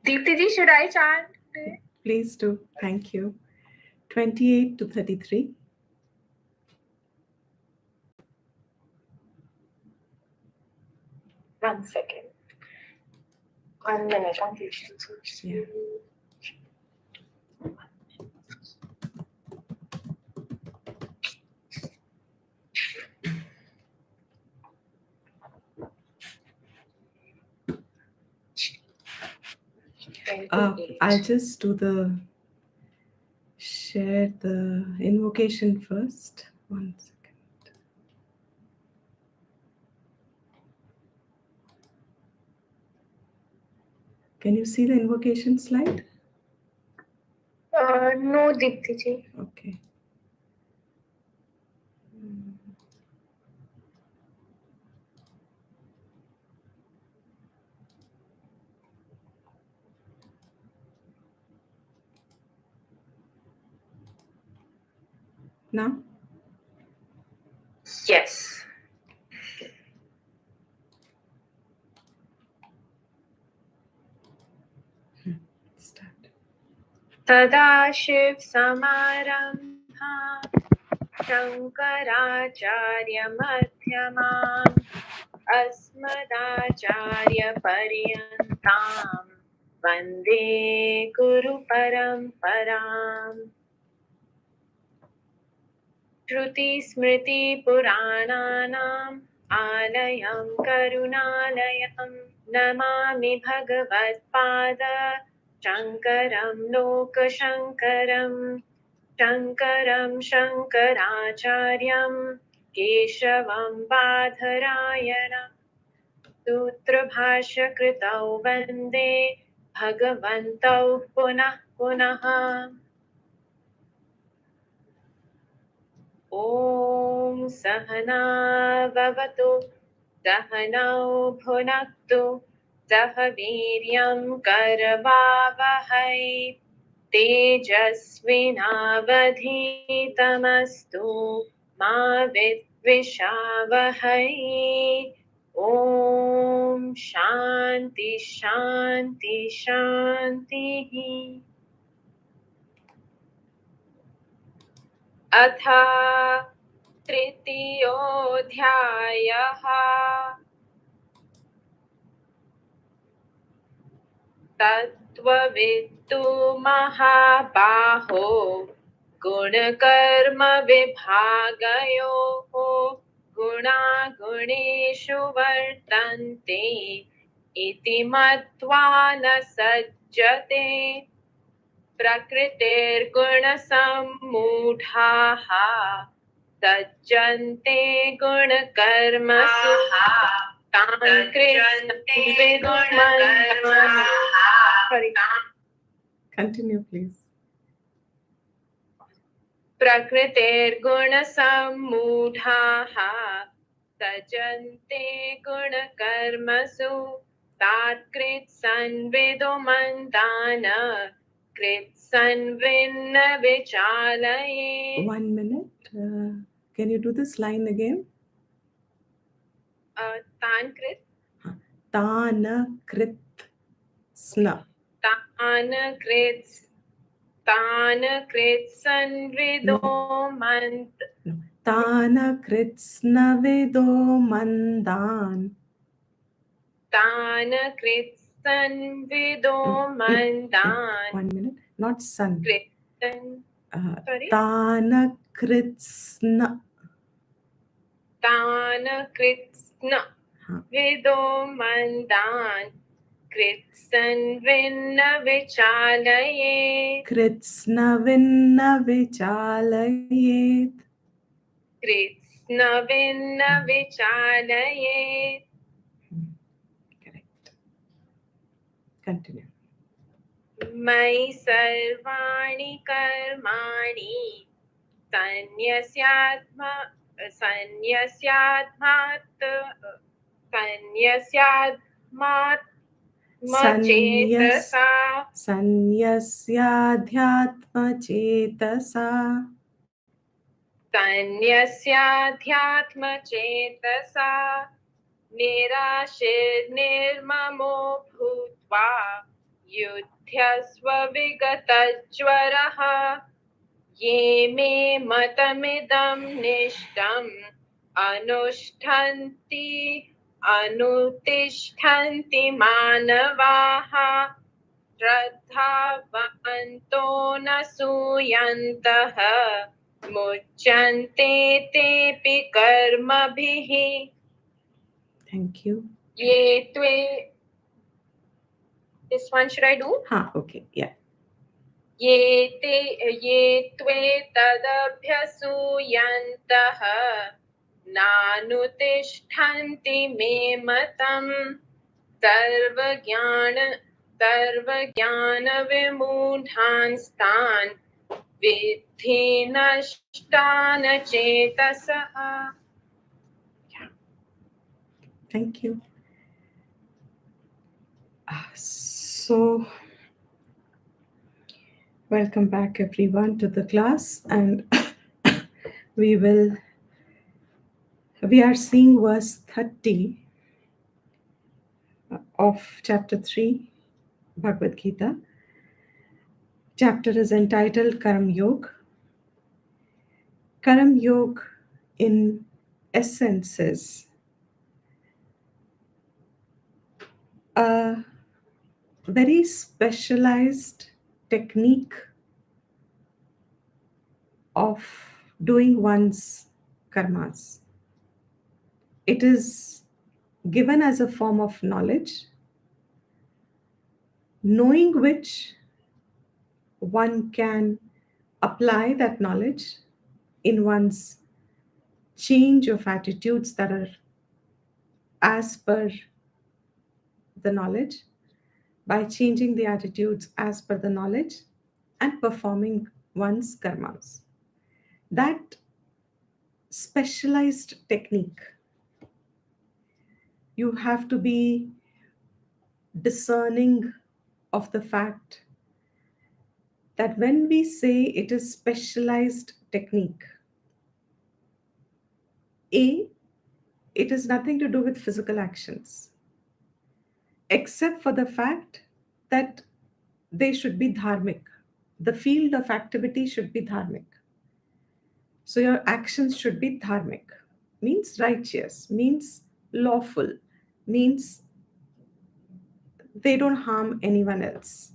Deepti ji, should I chant? Please do. Thank you. 28 to 33. One second. 1 minute. Yeah. I'll just share the invocation first. 1 second. Can you see the invocation slide? No, Deepti ji. Okay. Now? Yes. Start. Sadashiv Samarambha Shankaracharya Madhyamam Asmadacharya Paryantam Vande Guru Paramparam Shruti Smriti Purananam Alayam Karunalayam Namami Bhagavad Pada Shankaram Lokashankaram Shankaram Shankaracharyam Keshavam Badharayana Sutrabhashya Kritau Vande Bhagavantau Punah Punaha Om Sahana Vavatu Sahanau Bhunaktu Sahaviryam Karavavahai Tejasvinavadhitamastu Ma Vidvishavahai Om Shanti Shanti Shanti Atha Tritiyodhyayah Tattvaviddu Mahabaho Gunakarma Vibhagayoho Guna Guneshu Vartante Iti Matva Na Sajjate Prakritir Guna Sammudhaha Sajjante Guna Karmasu Continue, please. Prakritir Guna Sammudhaha Sajjante Guna Karmasu Tatkrit Sanvido Mandana Krit Sanvinna Vichalaye 1 minute. Can you do this line again? Tankrit Tanakrit sna. Tankrit Sanvido Mand Tanakrit vido mandan. Tankrit Sanvido Mandan 1 minute. Not sun. Sorry? Tanakritsna. Tanakritsna Vido Mandan Kritsanvinna Vichalaye Kritsnavinna vichalayet. Kritsnavinna Vichalaye. Correct. Continue. Mai Sarvani Karmani Sanyasyatmat Chetasa Sanyasyadhyatmachetasa Sanyasyadhyatma Chetasa Nirashir Nirmamo Bhutva युध्यस्व विगतज्वरः ये मे मतमिदं निष्टम् अनुतिष्ठन्ति मानवाः श्रद्धावन्तो न सूयन्तः मुच्यन्ते तेऽपि कर्मभिः Thank you. ये त्वे This one should I do? Okay, yeah. ये त्वे तदभ्यसूयन्तः नानुतिष्ठन्ति मे मतम् सर्वज्ञानविमूढांस्तान् विद्धि नष्टान चेतसः. Thank you. So, welcome back everyone to the class, and we are seeing verse 30 of chapter 3 Bhagavad Gita. Chapter is entitled Karam Yoga. Karam Yoga in essence is a very specialized technique of doing one's karmas. It is given as a form of knowledge, knowing which one can apply that knowledge in one's change of attitudes that are as per the knowledge, by changing the attitudes as per the knowledge and performing one's karmas. That specialized technique, you have to be discerning of the fact that when we say it is specialized technique, A, it is nothing to do with physical actions, except for the fact that they should be dharmic. The field of activity should be dharmic. So your actions should be dharmic, means righteous, means lawful, means they don't harm anyone else.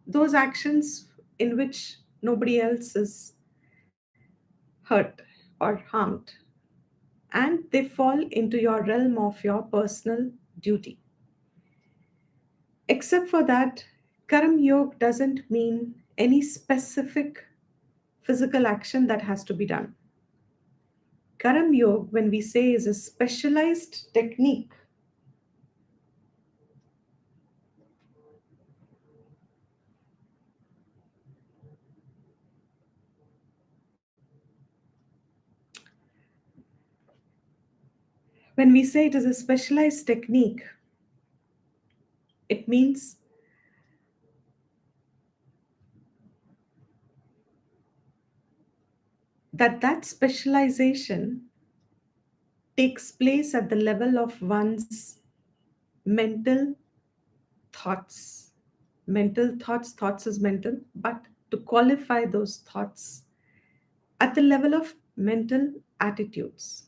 Those actions in which nobody else is hurt or harmed, and they fall into your realm of your personal duty. Except for that, Karam Yoga doesn't mean any specific physical action that has to be done. Karam Yoga, when we say, is a specialized technique. When we say it is a specialized technique, it means that specialization takes place at the level of one's mental thoughts. Mental thoughts is mental, but to qualify those thoughts at the level of mental attitudes,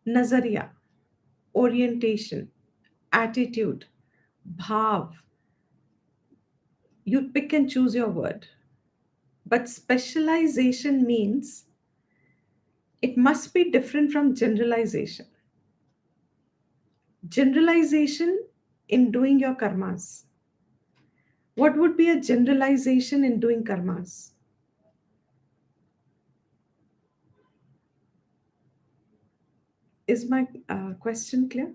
nazariya, orientation, attitude, bhav. You pick and choose your word. But specialization means it must be different from generalization. Generalization in doing your karmas. What would be a generalization in doing karmas? Is my question clear?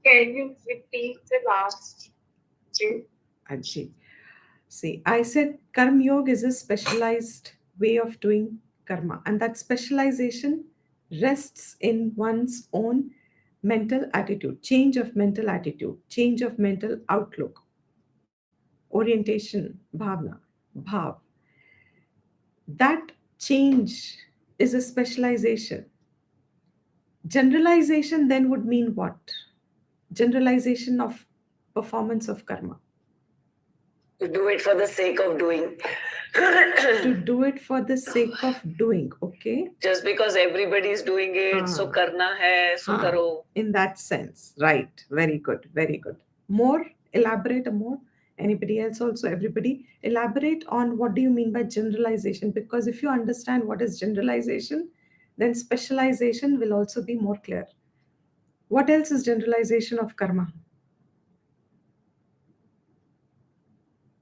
Can you repeat the last two? Ajay. See, I said Karma Yoga is a specialized way of doing karma, and that specialization rests in one's own mental attitude, change of mental attitude, change of mental outlook, orientation, bhavna, bhav. That change is a specialization. Generalization then would mean what? Generalization of performance of karma. To do it for the sake of doing. To do it for the sake of doing, okay? Just because everybody is doing it, so karna hai, so karo. In that sense, right? Very good, very good. More, elaborate more. Anybody else also? Everybody, elaborate on what do you mean by generalization? Because if you understand what is generalization, then specialization will also be more clear. What else is generalization of karma?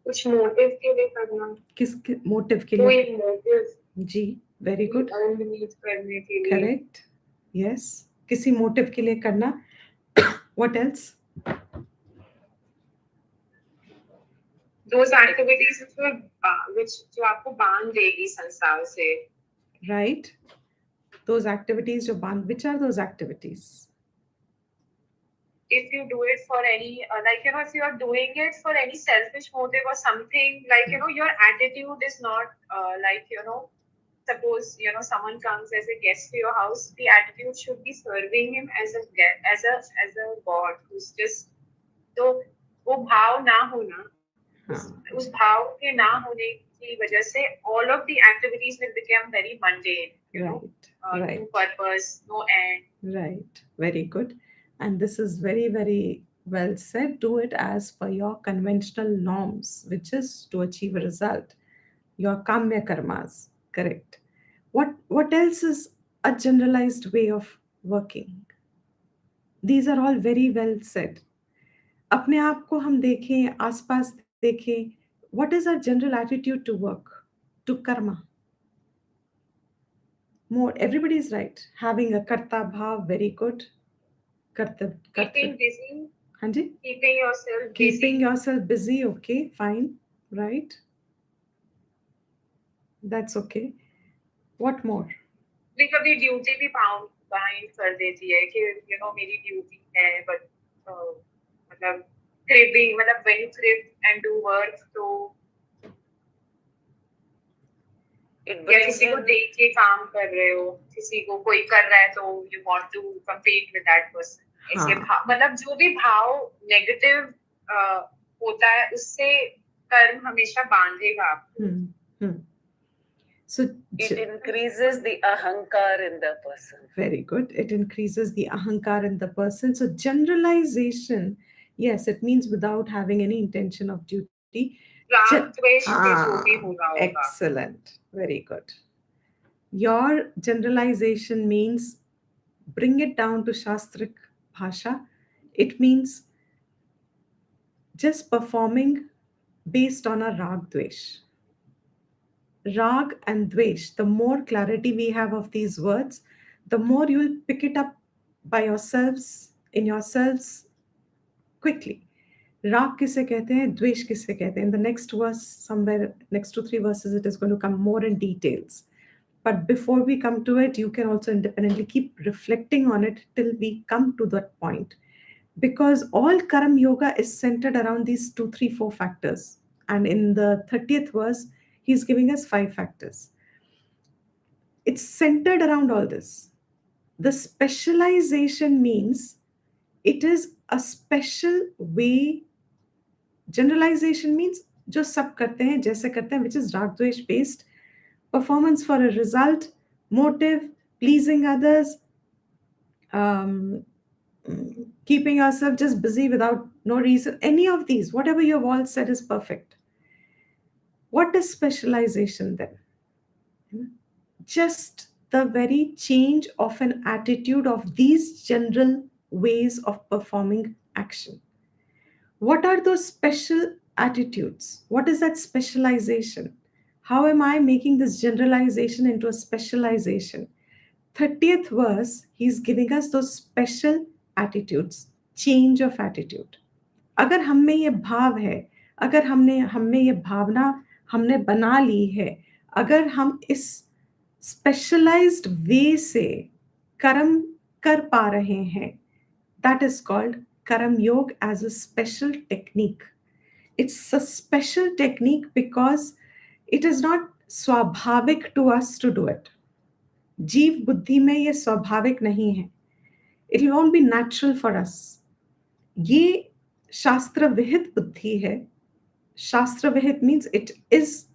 कुछ motive के लिए करना, किस motive के कोई लिए? Motive जी, very good, unbelief करने के लिए, करेक्ट, यस, किसी मोटिव के लिए करना. What else? those activities which जो आपको बांध देगी संसार से. Right. Those activities जो बांध, which are those activities? If you do it for any like if you are doing it for any selfish motive or something, like your attitude is not like suppose someone comes as a guest to your house, the attitude should be serving him as a as a god who's just, तो वो भाव ना होना, उस भाव के ना होने की वजह से all of the activities will become very mundane, right. no purpose, no end. Right, very good. And this is very, very well said. Do it as per your conventional norms, which is to achieve a result. Your kamya karmas, correct. What else is a generalized way of working? These are all very well said. अपने आप को हम देखें, आसपास देखें. What is our general attitude to work, to karma? More, everybody is right. Having a karta bhav, very good. Keeping busy. Hanji? Keeping yourself busy, okay, fine, right? That's okay. What more? कभी duty भी bind कर देती है कि मेरी duty है, but मतलब creeping, मतलब when you creep and do work, तो या किसी को देख के काम कर रहे हो, किसी को कोई कर रहा है तो you want to compete with that person. ऐसे मतलब जो भी भाव नेगेटिव होता है, उससे कर्म हमेशा बांधेगा आपको. So it increases the ahankar in the person. Very good. It increases the ahankar in the person. So generalization, yes, it means without having any intention of duty. Excellent. Very good. Your generalization means, bring it down to Shastric Bhasha, it means just performing based on a rag dvesh. Rag and dvesh, the more clarity we have of these words, the more you'll pick it up by yourselves, in yourselves, quickly. Rag kisse kehte hain, dvesh kisse kehte hain? In the next verse, somewhere next to 3 verses, it is going to come more in details. But before we come to it, you can also independently keep reflecting on it till we come to that point. Because all Karam Yoga is centered around these 2, 3, 4 factors. And in the 30th verse, he's giving us 5 factors. It's centered around all this. The specialization means it is a special way. Generalization means जो सब करते हैं, जैसे करते हैं, which is rag dvesh based. Performance for a result, motive, pleasing others, keeping yourself just busy without no reason. Any of these, whatever you have all said is perfect. What is specialization then? Just the very change of an attitude of these general ways of performing action. What are those special attitudes? What is that specialization? How am I making this generalization into a specialization? 30th verse, he's giving us those special attitudes, change of attitude. अगर हम में ये भाव है, अगर हम में ये भावना हमने बना ली है, अगर हम इस स्पेशलाइज्ड वे से कर्म कर पा रहे हैं, that is called Karam Yoga as a special technique. It's a special technique because it is not swabhavik to us to do it. जीव बुद्धि में ये स्वाभाविक नहीं है. It won't be natural for us. ये शास्त्र विहित बुद्धि है. Shastra Vihit means it is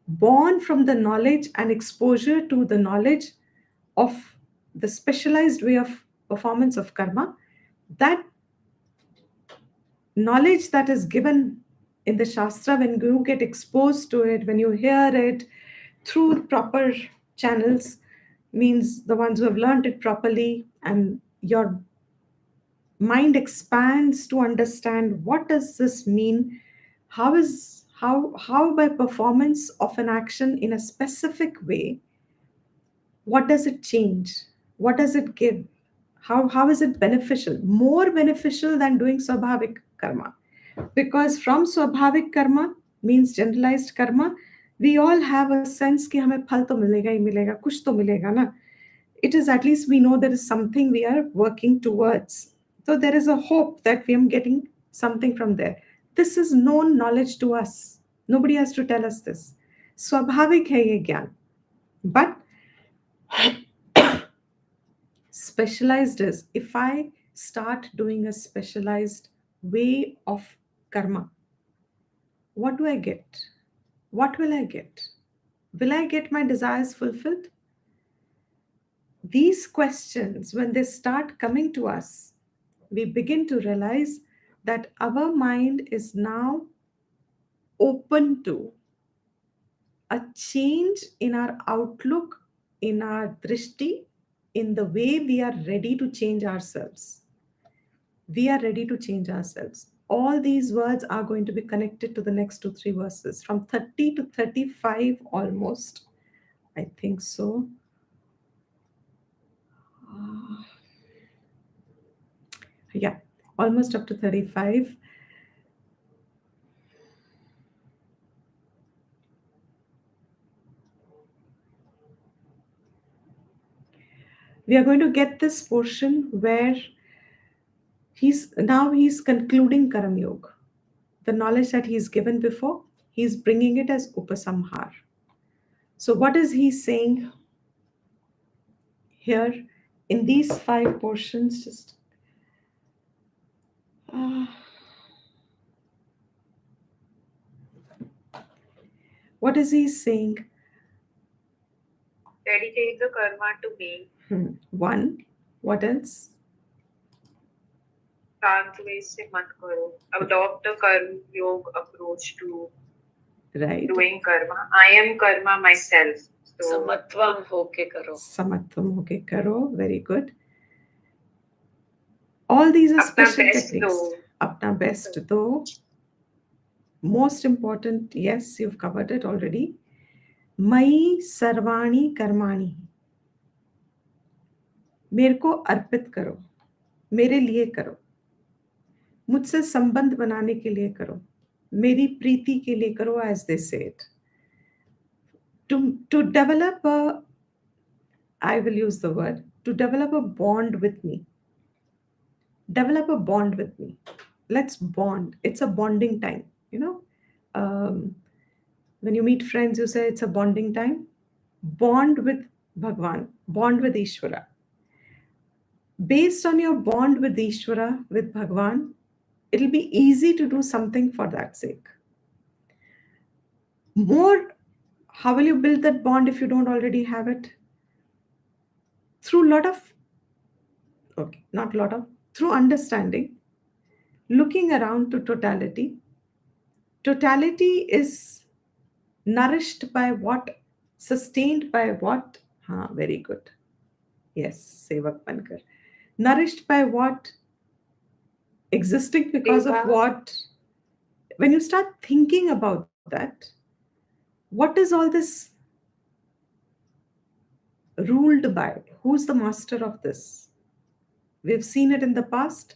born from the knowledge and exposure to the knowledge of the specialized way of performance of karma. That knowledge that is given in the Shastra, when you get exposed to it, when you hear it through proper channels, means the ones who have learned it properly, and your mind expands to understand what does this mean, how by performance of an action in a specific way, what does it change, what does it give, how is it beneficial, more beneficial than doing swabhavik karma. Because from swabhavik karma means generalized karma, we all have a sense कि हमें फल तो मिलेगा ही मिलेगा, कुछ तो मिलेगा ना. It is at least we know there is something we are working towards. So there is a hope that we are getting something from there. This is known knowledge to us. Nobody has to tell us this. Swabhavik hai ye gyan. But specialized is if I start doing a specialized way of karma, what do I get? What will I get? Will I get my desires fulfilled? These questions, when they start coming to us, we begin to realize that our mind is now open to a change in our outlook, in our drishti, in the way we are ready to change ourselves. We are ready to change ourselves. All these words are going to be connected to the next 2-3 verses, from 30 to 35 almost. I think so. Yeah, almost up to 35. We are going to get this portion where he's concluding Karam Yoga. The knowledge that he's given before, he's bringing it as Upasamhar. So what is he saying here in these 5 portions? Just what is he saying? Dedicate the karma to me. 1. What else? शांत वे से मत करो. Adopt the karma yoga approach to Right. doing karma. I am karma myself. So समत्वम होके करो. Samatvam hoke karo. Very good. All these are अपना special best techniques. दो. Apna best do. Most important, yes, you've covered it already. Mai sarvani karmani. मेरे को अर्पित करो, मेरे लिए करो, मुझसे संबंध बनाने के लिए करो, मेरी प्रीति के लिए करो, as they say it. To develop a, I will use the word, to develop a bond with me. Develop a bond with me. Let's bond. It's a bonding time, you know. When you meet friends, you say it's a bonding time. Bond with Bhagwan, bond with Ishvara. Based on your bond with Ishvara, with Bhagwan, it'll be easy to do something for that sake. More, how will you build that bond if you don't already have it? Through through understanding, looking around to totality. Totality is nourished by what? Sustained by what? Very good. Yes, Sevak Pankar. Nourished by what? Existing because of what? When you start thinking about that, what is all this ruled by? Who's the master of this? We've seen it in the past.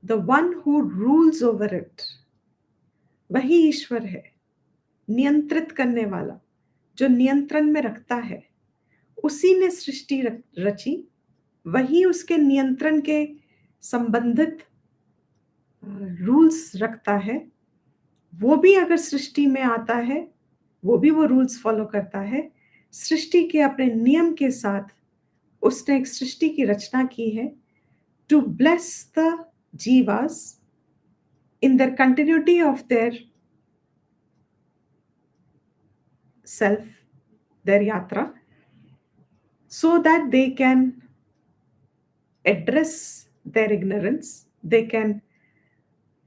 The one who rules over it, वही ईश्वर है. नियंत्रित करने वाला, जो नियंत्रण में रखता है, उसी ने सृष्टि रची, वही उसके नियंत्रण के संबंधित रूल्स रखता है. वो भी अगर सृष्टि में आता है, वो भी वो रूल्स फॉलो करता है. सृष्टि के अपने नियम के साथ उसने एक सृष्टि की रचना की है. to bless the jivas in their continuity of their self, their yatra, so that they can address their ignorance, they can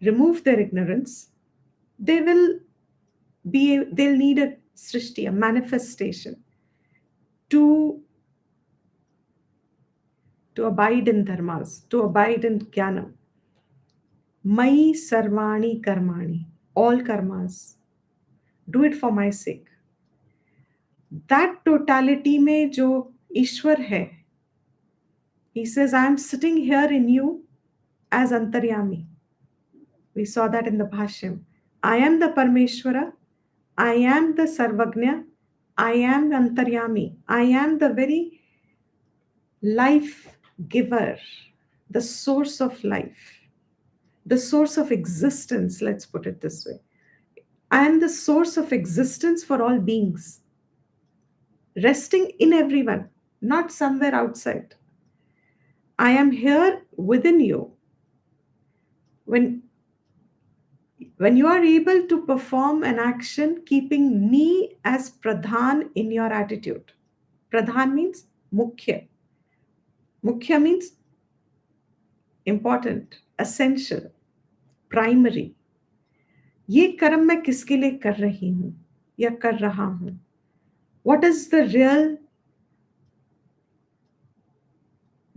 remove their ignorance, they'll need a srishti, a manifestation to abide in dharmas, to abide in jnanam. Mai sarvani karmani, all karmas, do it for my sake. That totality में जो ईश्वर है, he says, I am sitting here in you as antaryami. We saw that in the Bhashyam. I am the Parmeshwara, I am the Sarvagnya, I am antaryami, I am the very life giver, the source of life, the source of existence, let's put it this way. I am the source of existence for all beings, resting in everyone, not somewhere outside. I am here within you. When you are able to perform an action keeping me as pradhan in your attitude. Pradhan means mukhya. Mukhya means important, essential, primary. ये कर्म मैं किसके लिए कर रही हूं या कर रहा हूं? What is the real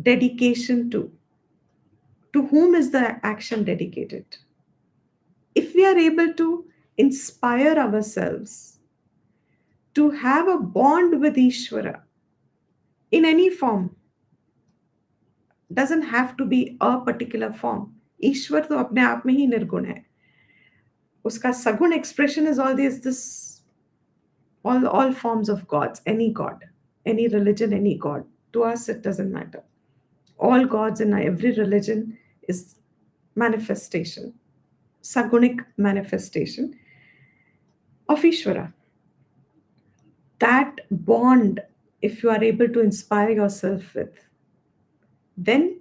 dedication to? To whom is the action dedicated? If we are able to inspire ourselves to have a bond with Ishvara in any form, doesn't have to be a particular form. ईश्वर तो अपने आप में ही निर्गुण है. उसका सगुण expression is all forms of gods, any god, any religion, any god. To us, it doesn't matter. All gods in every religion is manifestation, sagunic manifestation of Ishvara. That bond, if you are able to inspire yourself with, then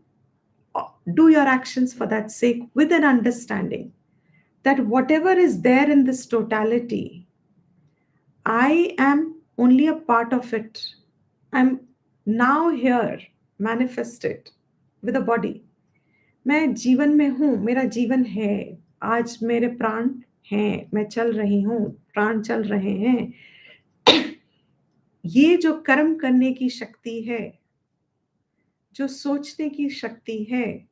do your actions for that sake with an understanding that whatever is there in this totality, I am only a part of it. I'm now here, manifested with a body. मैं जीवन में हूँ, मेरा जीवन है, आज मेरे प्राण हैं, मैं चल रही हूँ, प्राण चल रहे हैं. ये जो कर्म करने की शक्ति है, जो सोचने की शक्ति है,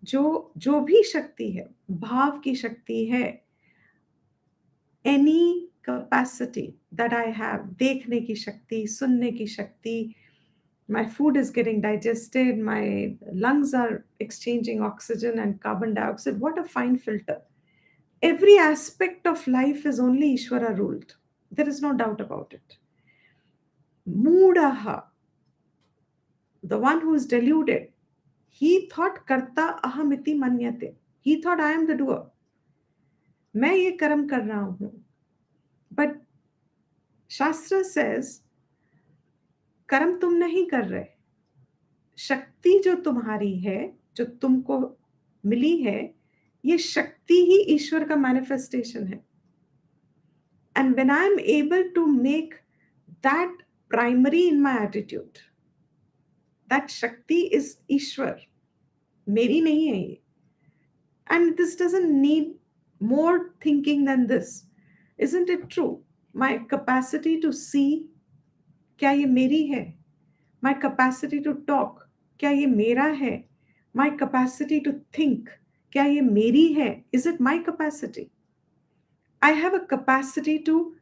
जो भी शक्ति है, भाव की शक्ति है, any capacity that I have, देखने की शक्ति, सुनने की शक्ति, my food is getting digested, my lungs are exchanging oxygen and carbon dioxide. What a fine filter. Every aspect of life is only Ishvara ruled. There is no doubt about it. Moodaha, the one who is deluded, he thought karta ahamiti manyate. He thought I am the doer. मैं ये कर्म कर रहा हूं. But Shastra says, कर्म तुम नहीं कर रहे. शक्ति जो तुम्हारी है, जो तुमको मिली है, ये शक्ति ही ईश्वर का मैनिफेस्टेशन है. And when I am able to make that primary in my attitude, that shakti is ईश्वर, मेरी नहीं है ये. And this doesn't need more thinking than this. Isn't it true? My capacity to see, क्या ये मेरी है? My capacity to talk, क्या ये मेरा है? My capacity to think, क्या ये मेरी है? Is it my capacity? I have a capacity to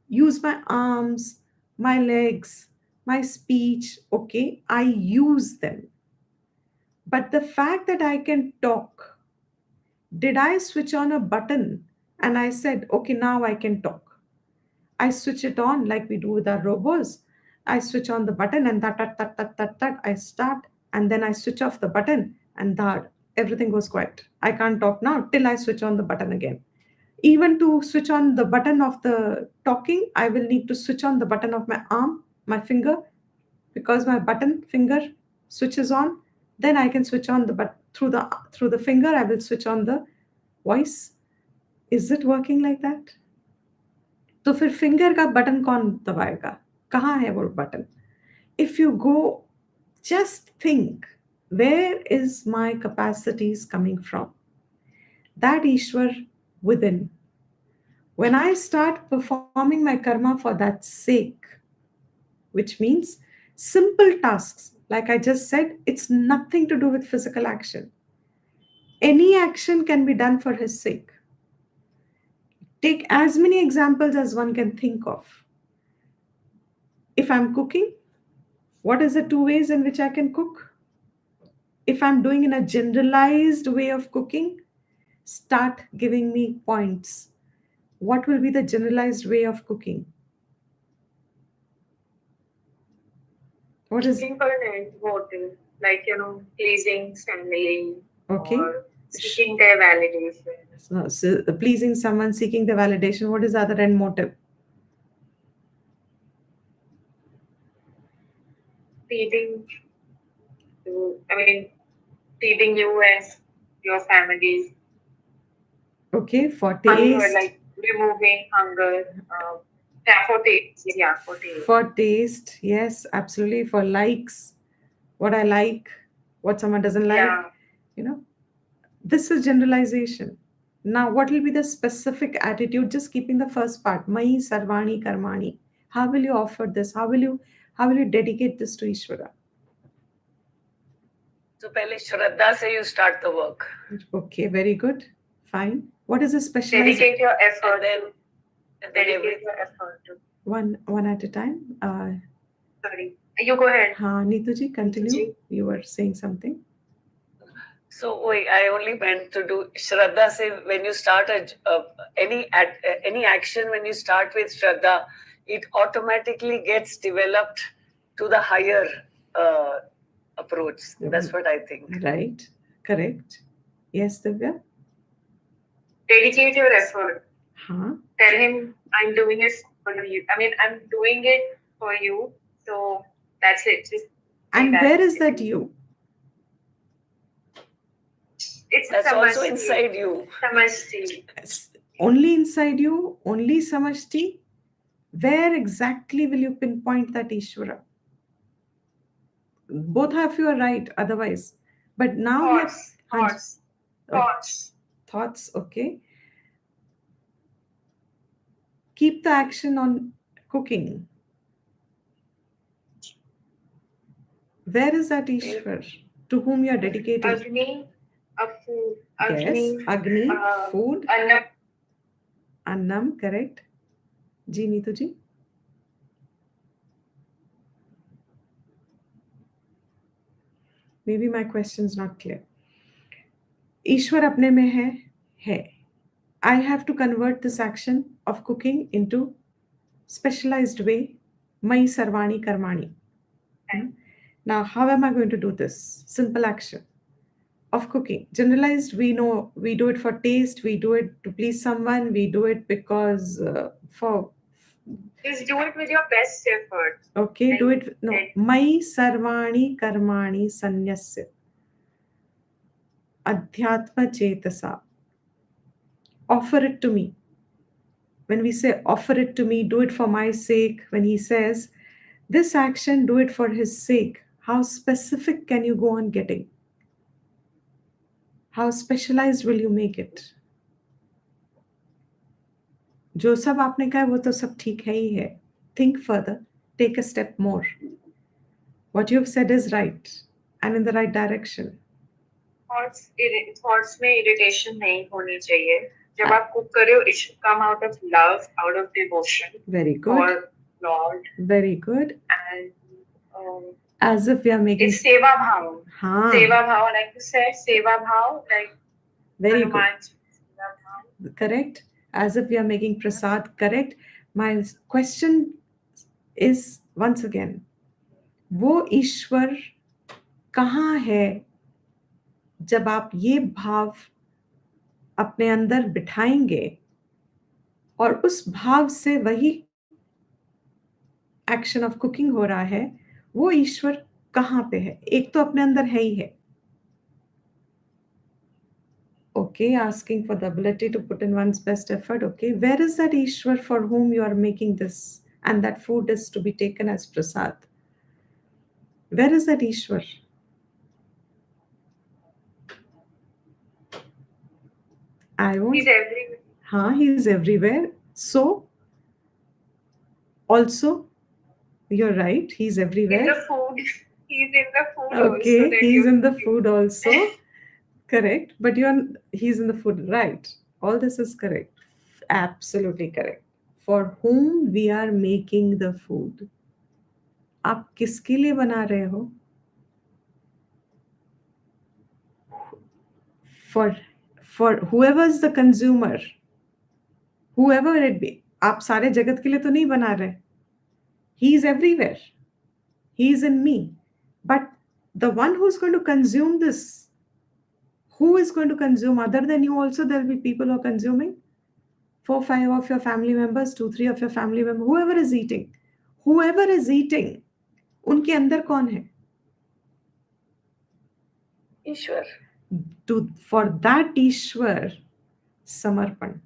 use my arms, my legs, my speech. Okay, I use them. But the fact that I can talk, did I switch on a button and I said, okay, now I can talk? I switch it on like we do with our robots. I switch on the button and that, I start, and then I switch off the button and that everything goes quiet. I can't talk now till I switch on the button again. Even to switch on the button of the talking, I will need to switch on the button of my arm, my finger, because my button finger switches on. then I can switch on the, but through the finger I will switch on the voice. Is it working like that? तो फिर finger का button कौन दबाएगा? कहाँ है वो button? If you go, just think, where is my capacities coming from? That Ishwar within. When I start performing my karma for that sake, which means simple tasks, like I just said, it's nothing to do with physical action. Any action can be done for his sake. Take as many examples as one can think of. If I'm cooking, what is the 2 ways in which I can cook? If I'm doing in a generalized way of cooking, start giving me points. What will be the generalized way of cooking? What is Looking for an end motive, like, pleasing family okay? or seeking their validation. So pleasing someone, seeking the validation. What is the other end motive? Feeding feeding you and your family. Okay, for Hunger, taste. like removing hunger. Yeah, for taste. Yeah, for taste. For taste, yes, absolutely. For likes, what I like, what someone doesn't like. Yeah. This is generalization. Now, what will be the specific attitude? Just keeping the first part, Mai Sarvani Karmani. How will you offer this? How will you dedicate this to Ishvara? So पहले श्रद्धा से you start the work. Okay, very good. Fine. What is a specialized? Dedicate your effort. And then Dedicate your effort to. One at a time. Sorry. You go ahead. Neetu ji, continue. Neetu ji. You were saying something. So wait, I only meant to do Shraddha se when you start any action, when you start with Shraddha, it automatically gets developed to the higher approach. That's what I think. Right. Correct. Yes, Divya. Dedicate your effort. Huh? Tell him, I'm doing it for you. I'm doing it for you. So that's it. Just and where is that you? That's also inside you. Samashti. Only inside you, only Samashti. Where exactly will you pinpoint that Ishvara? Both of you are right, otherwise. But now thoughts, okay. Keep the action on cooking. Where is that Ishvara? To whom you are dedicating? Agni, food. Yes, Agni, food. Annam. Annam, correct. Ji, Neetu ji. Maybe my question is not clear. Ishwar apne mein hai. I have to convert this action of cooking into specialized way, Mai Sarvani Karmani. Now, how am I going to do this? Simple action of cooking. Generalized, we know we do it for taste, we do it to please someone, we do it because Just do it with your best effort. Okay, do it. No, Mai Sarvani Karmani Sanyasya. Adhyatma Chetasa. Offer it to me. When we say offer it to me, do it for my sake, when he says this action, do it for his sake, how specific can you go on getting? How specialized will you make it? जो सब आपने कहा वो तो सब ठीक है ही है. Think further, take a step more. What you've said is right and in the right direction. Thoughts में irritation नहीं होनी चाहिए. जब आप cook कर रहे हो, it should come out of love, out of devotion. Very good. For Lord. Very good. And as if we are making. It's seva bhav. Seva bhav, like you said, seva bhav, like. Very good. Correct. As if we are making prasad. Correct. My question is once again, वो ईश्वर कहाँ है जब आप ये भाव अपने अंदर बिठाएंगे और उस भाव से वही एक्शन ऑफ कुकिंग हो रहा है, वो ईश्वर कहाँ पे है? एक तो अपने अंदर है ही है, Okay, asking for the ability to put in one's best effort. Okay, where is that Ishwar for whom you are making this and that food is to be taken as prasad? Where is that Ishwar? I won't. He's everywhere. He's everywhere. So, also, you're right, he's In everywhere. the food. He's in the food also Okay, that he's you in the food also. Correct. But he's in the food, right? All this is correct. Absolutely correct. For whom we are making the food. आप किसके लिए बना रहे हो? For for whoever is the consumer, whoever it be. आप सारे जगत के लिए तो नहीं बना रहे. He is everywhere. He is in me. But the one who's going to consume this, who is going to consume other than you also? There will be people who are consuming. 4, 5 of your family members, 2, 3 of your family members, whoever is eating, उनके अंदर कौन है? ईश्वर. For that ईश्वर समर्पण.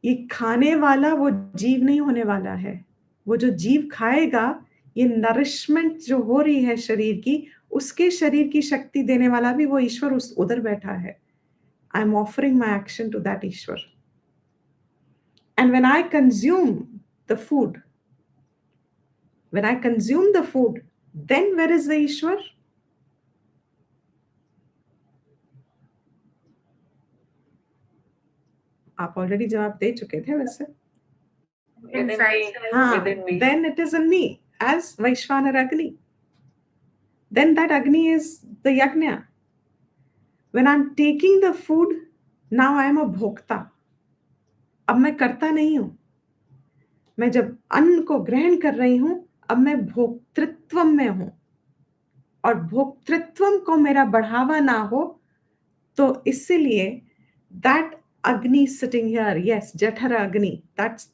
ये खाने वाला वो जीव नहीं होने वाला है. वो जो जीव खाएगा, ये नरिशमेंट जो हो रही है शरीर की, उसके शरीर की शक्ति देने वाला भी वो ईश्वर उधर बैठा है. I am offering my action to that ईश्वर. And when I consume the food, then where is the Ishwar? आप ऑलरेडी जवाब दे चुके थे वैसे. Within me. Then it is in me as Vaishvanar Agni. Then that Agni is the Yajna. When I'm taking the food, now I am a bhokta. अब मैं करता नहीं हूं. मैं जब अन्न को ग्रहण कर रही हूं, अब मैं भोक्तृत्व में हूं. और भोक्तृत्व को मेरा बढ़ावा ना हो, तो इसीलिए that Agni sitting here, yes, Jathara Agni, that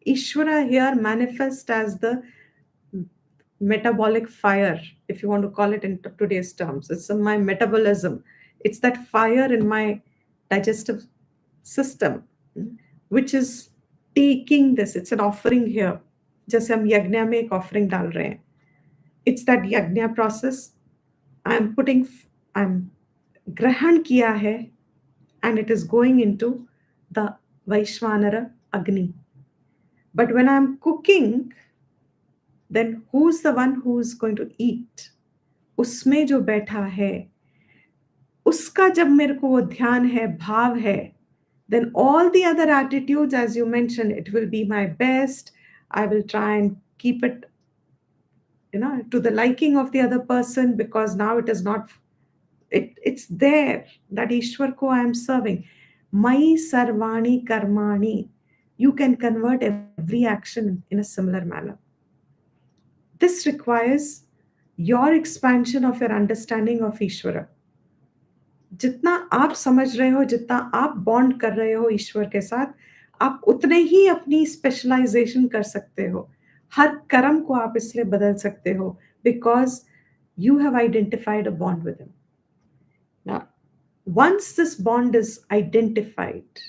Ishvara here manifests as the metabolic fire, if you want to call it in today's terms. It's my metabolism. It's that fire in my digestive system, which is taking this. It's an offering here. जैसे हम यज्ञ में एक offering डाल रहे हैं. It's that yajna process. I'm ग्रहण किया है, and it is going into the Vaishvanara Agni. But when I'm cooking, then who's the one who's going to eat? उसमें जो बैठा है, उसका जब मेरे को वो ध्यान है, भाव है, then all the other attitudes, as you mentioned, it will be my best. I will try and keep it, to the liking of the other person, because now it is not, it's there, that Ishwar ko I am serving. Mai sarvani karmani. You can convert every action in a similar manner. This requires your expansion of your understanding of Ishwara. जितना आप समझ रहे हो, जितना आप bond कर रहे हो ईश्वर के साथ, आप उतने ही अपनी स्पेशलाइजेशन कर सकते हो. हर कर्म को आप इसलिए बदल सकते हो, because you have identified a bond with him. Now, once this bond is identified,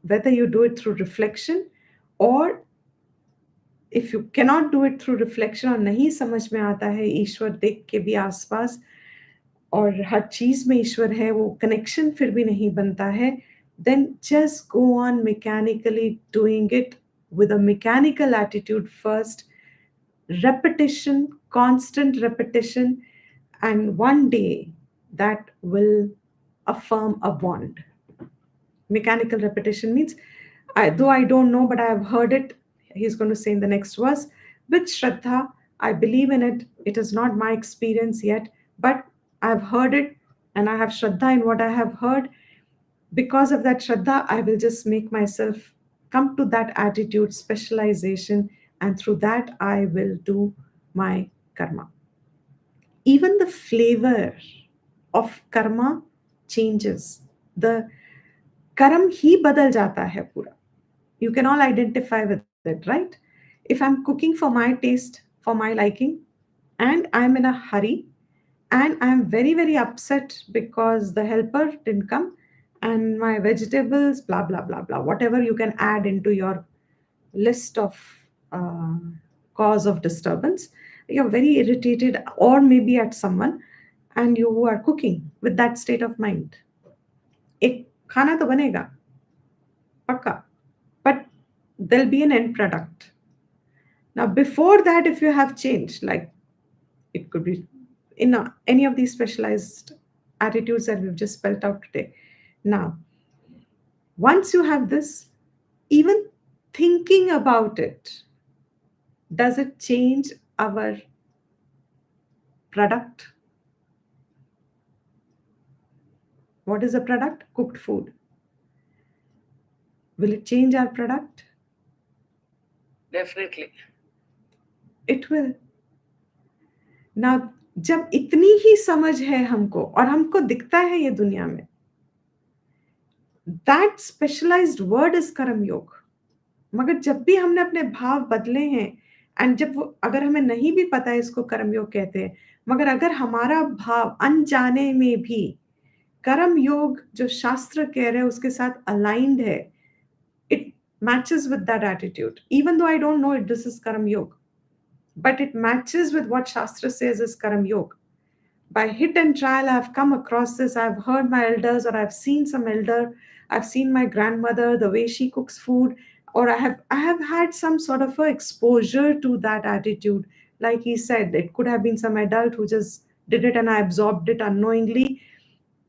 whether you do it through reflection, or if you cannot do it through reflection, और नहीं समझ में आता है ईश्वर देख के भी आसपास, और हर चीज में ईश्वर है, वो कनेक्शन फिर भी नहीं बनता है, then just go on mechanically doing it with a mechanical attitude first. Repetition, constant repetition, and one day that will affirm a bond. Mechanical repetition means, though I don't know, but I have heard it. He's going to say in the next verse, with Shraddha, I believe in it. It is not my experience yet, but I've heard it, and I have Shraddha in what I have heard. Because of that Shraddha, I will just make myself come to that attitude, specialization, and through that, I will do my karma. Even the flavor of karma changes. The कर्म ही बदल जाता है पूरा. You can all identify with it, right? If I'm cooking for my taste, for my liking, and I'm in a hurry, and I'm very, very upset because the helper didn't come and my vegetables, blah, blah, blah, blah, whatever you can add into your list of uh, cause of disturbance. You're very irritated, or maybe at someone, and you are cooking with that state of mind. एक खाना तो बनेगा पक्का, but there'll be an end product. Now before that, if you have changed, like it could be in any of these specialized attitudes that we've just spelled out today. Now, once you have this, even thinking about it, does it change our product? What is a product? Cooked food. Will it change our product? Definitely. It will. Now, जब इतनी ही समझ है हमको और हमको दिखता है ये दुनिया में, that specialized word is कर्म योग. मगर जब भी हमने अपने भाव बदले हैं, एंड जब वो अगर हमें नहीं भी पता है इसको कर्म योग कहते हैं, मगर अगर हमारा भाव अनजाने में भी कर्म योग जो शास्त्र कह रहे हैं उसके साथ अलाइंड है, it matches with that attitude. Even though I don't know it, this is Karam Yoga, but it matches with what Shastra says is Karam Yoga. By hit and trial, I've come across this. I've heard my elders, or I've seen some elder. I've seen my grandmother, the way she cooks food, or I have had some sort of a exposure to that attitude. Like he said, it could have been some adult who just did it and I absorbed it unknowingly.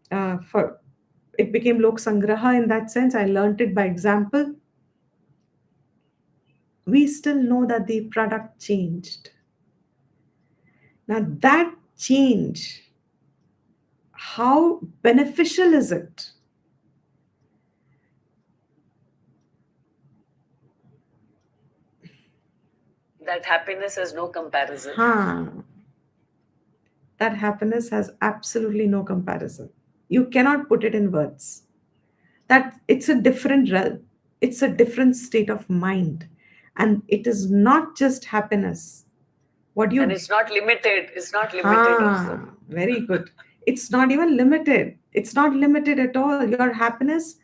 For it became lok sangraha in that sense. I learned it by example. We still know that the product changed. Now that change, how beneficial is it? That happiness has no comparison. That happiness has absolutely no comparison. You cannot put it in words. That it's a different realm. It's a different state of mind. And it is not just happiness. And it's not limited. It's not limited also. Very good. It's not even limited. It's not limited at all. Your happiness,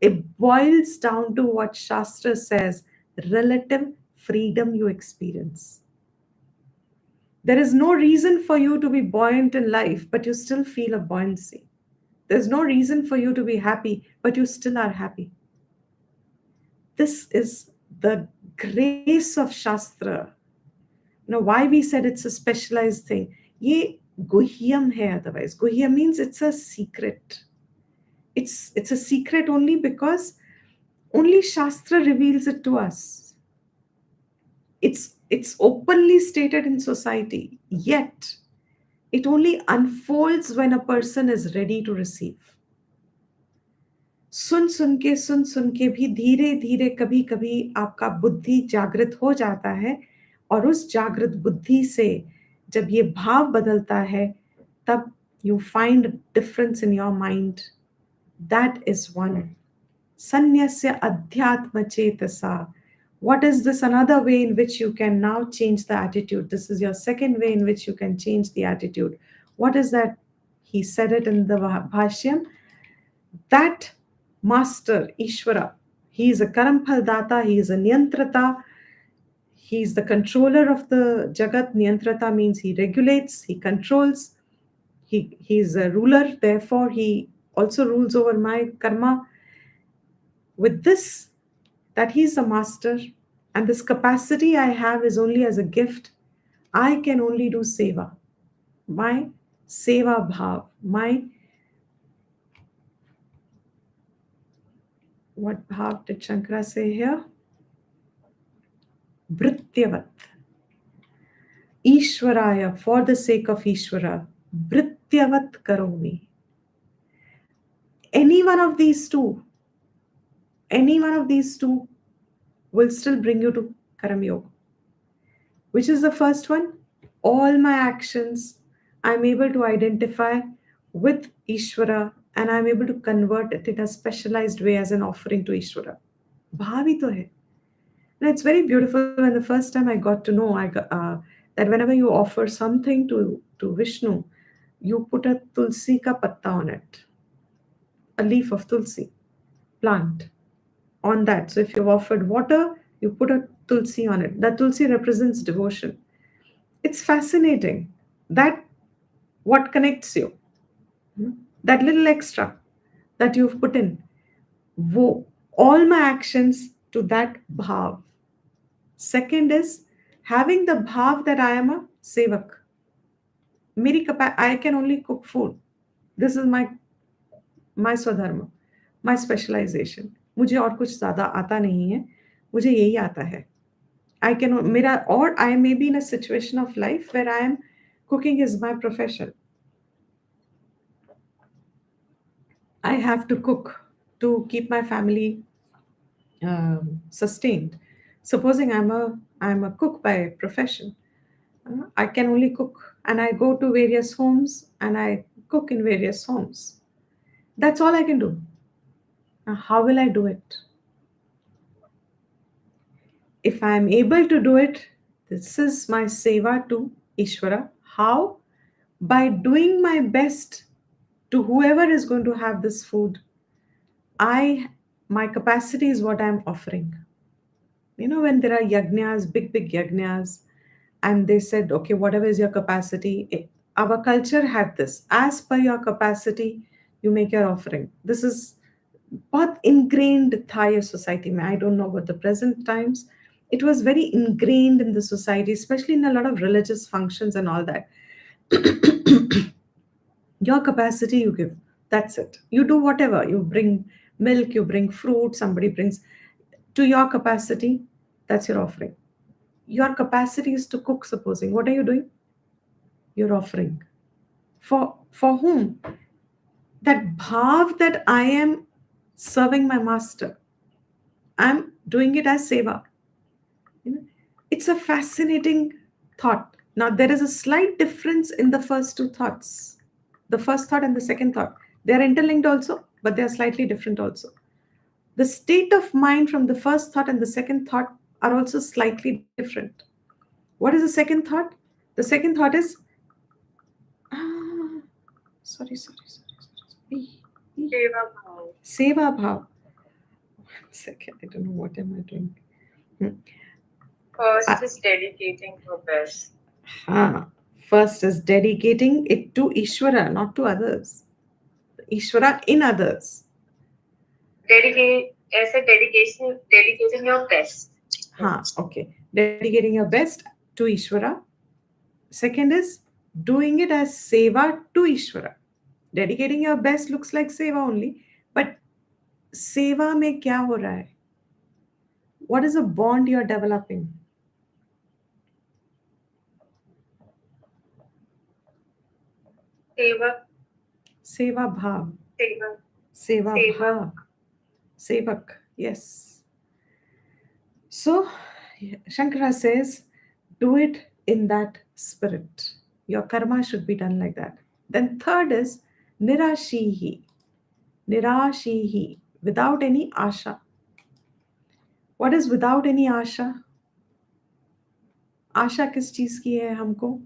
it boils down to what Shastra says, relative freedom you experience. There is no reason for you to be buoyant in life, but you still feel a buoyancy. There's no reason for you to be happy, but you still are happy. This is the grace of Shastra. Why we said it's a specialized thing. Ye guhyam hai otherwise. Guhyam means it's a secret. It's a secret only because only Shastra reveals it to us. It's openly stated in society, yet it only unfolds when a person is ready to receive. सुन सुन के भी धीरे धीरे कभी कभी आपका बुद्धि जागृत हो जाता है, और उस जागृत बुद्धि से जब ये भाव बदलता है, तब you find a difference in your mind. That is one. Sanyasya adhyatma chetasa. What is this another way in which you can now change the attitude? This is your second way in which you can change the attitude. What is that? He said it in the Bhashyam. That master, Ishvara, he is a Karampal Data, he is a Niyantrata, he is the controller of the Jagat. Niyantrata means he regulates, he controls, he is a ruler, therefore he also rules over my karma. With this, that he is the master, and this capacity I have is only as a gift. I can only do seva. My seva bhav, my what bhav did Shankara say here? Brityavat. Ishwaraya, for the sake of Ishwara. Brityavat karomi. Any one of these two will still bring you to Karam Yoga. Which is the first one? All my actions, I'm able to identify with Ishvara and I'm able to convert it in a specialized way as an offering to Ishvara. Bhavi to hai. Now, it's very beautiful when the first time I got to know that whenever you offer something to Vishnu, you put a tulsi ka patta on it, a leaf of tulsi plant on that. So if you've offered water, you put a tulsi on it. That tulsi represents devotion. It's fascinating. That what connects you. That little extra that you've put in. All my actions to that bhav. Second is having the bhav that I am a sevak. I can only cook food. This is my स्वधर्म, my specialization. मुझे और कुछ ज़्यादा आता नहीं है, मुझे यही आता है. I may be in a situation of life where I am cooking is my profession. I have to cook to keep my family sustained. Supposing I'm a cook by profession, I can only cook, and I go to various homes and I cook in various homes. That's all I can do. Now, how will I do it? If I am able to do it, this is my seva to Ishvara. How? By doing my best to whoever is going to have this food. My capacity is what I'm offering. You know, when there are yagnas, big yagnas, and they said, okay, whatever is your capacity, our culture had this. As per your capacity, you make your offering. This is बहुत ingrained था ये society में. I don't know about the present times. It was very ingrained in the society, especially in a lot of religious functions and all that. Your capacity you give. That's it. You do whatever. You bring milk, you bring fruit, somebody brings to your capacity. That's your offering. Your capacity is to cook, supposing. What are you doing? You're offering. For whom? That bhav that I am serving my master. I'm doing it as seva. You know, it's a fascinating thought. Now, there is a slight difference in the first two thoughts. The first thought and the second thought. They are interlinked also, but they are slightly different also. The state of mind from the first thought and the second thought are also slightly different. What is the second thought? The second thought is, ah, sorry. Seva bhav. Seva bhav. 1 second, I don't know what am I doing. First is dedicating your best. First is dedicating it to Ishvara, not to others. Ishvara in others. Dedicating your best. Okay. Dedicating your best to Ishvara. Second is doing it as seva to Ishvara. Dedicating your best looks like seva only, but seva mein kya ho raha hai? What is a bond you're developing? Seva bhav. Seva bhav. Sevak, yes. So, Shankara says, do it in that spirit. Your karma should be done like that. Then third is nirashihi. Nirashihi, without any asha. What is without any asha? आशा किस चीज की है हमको?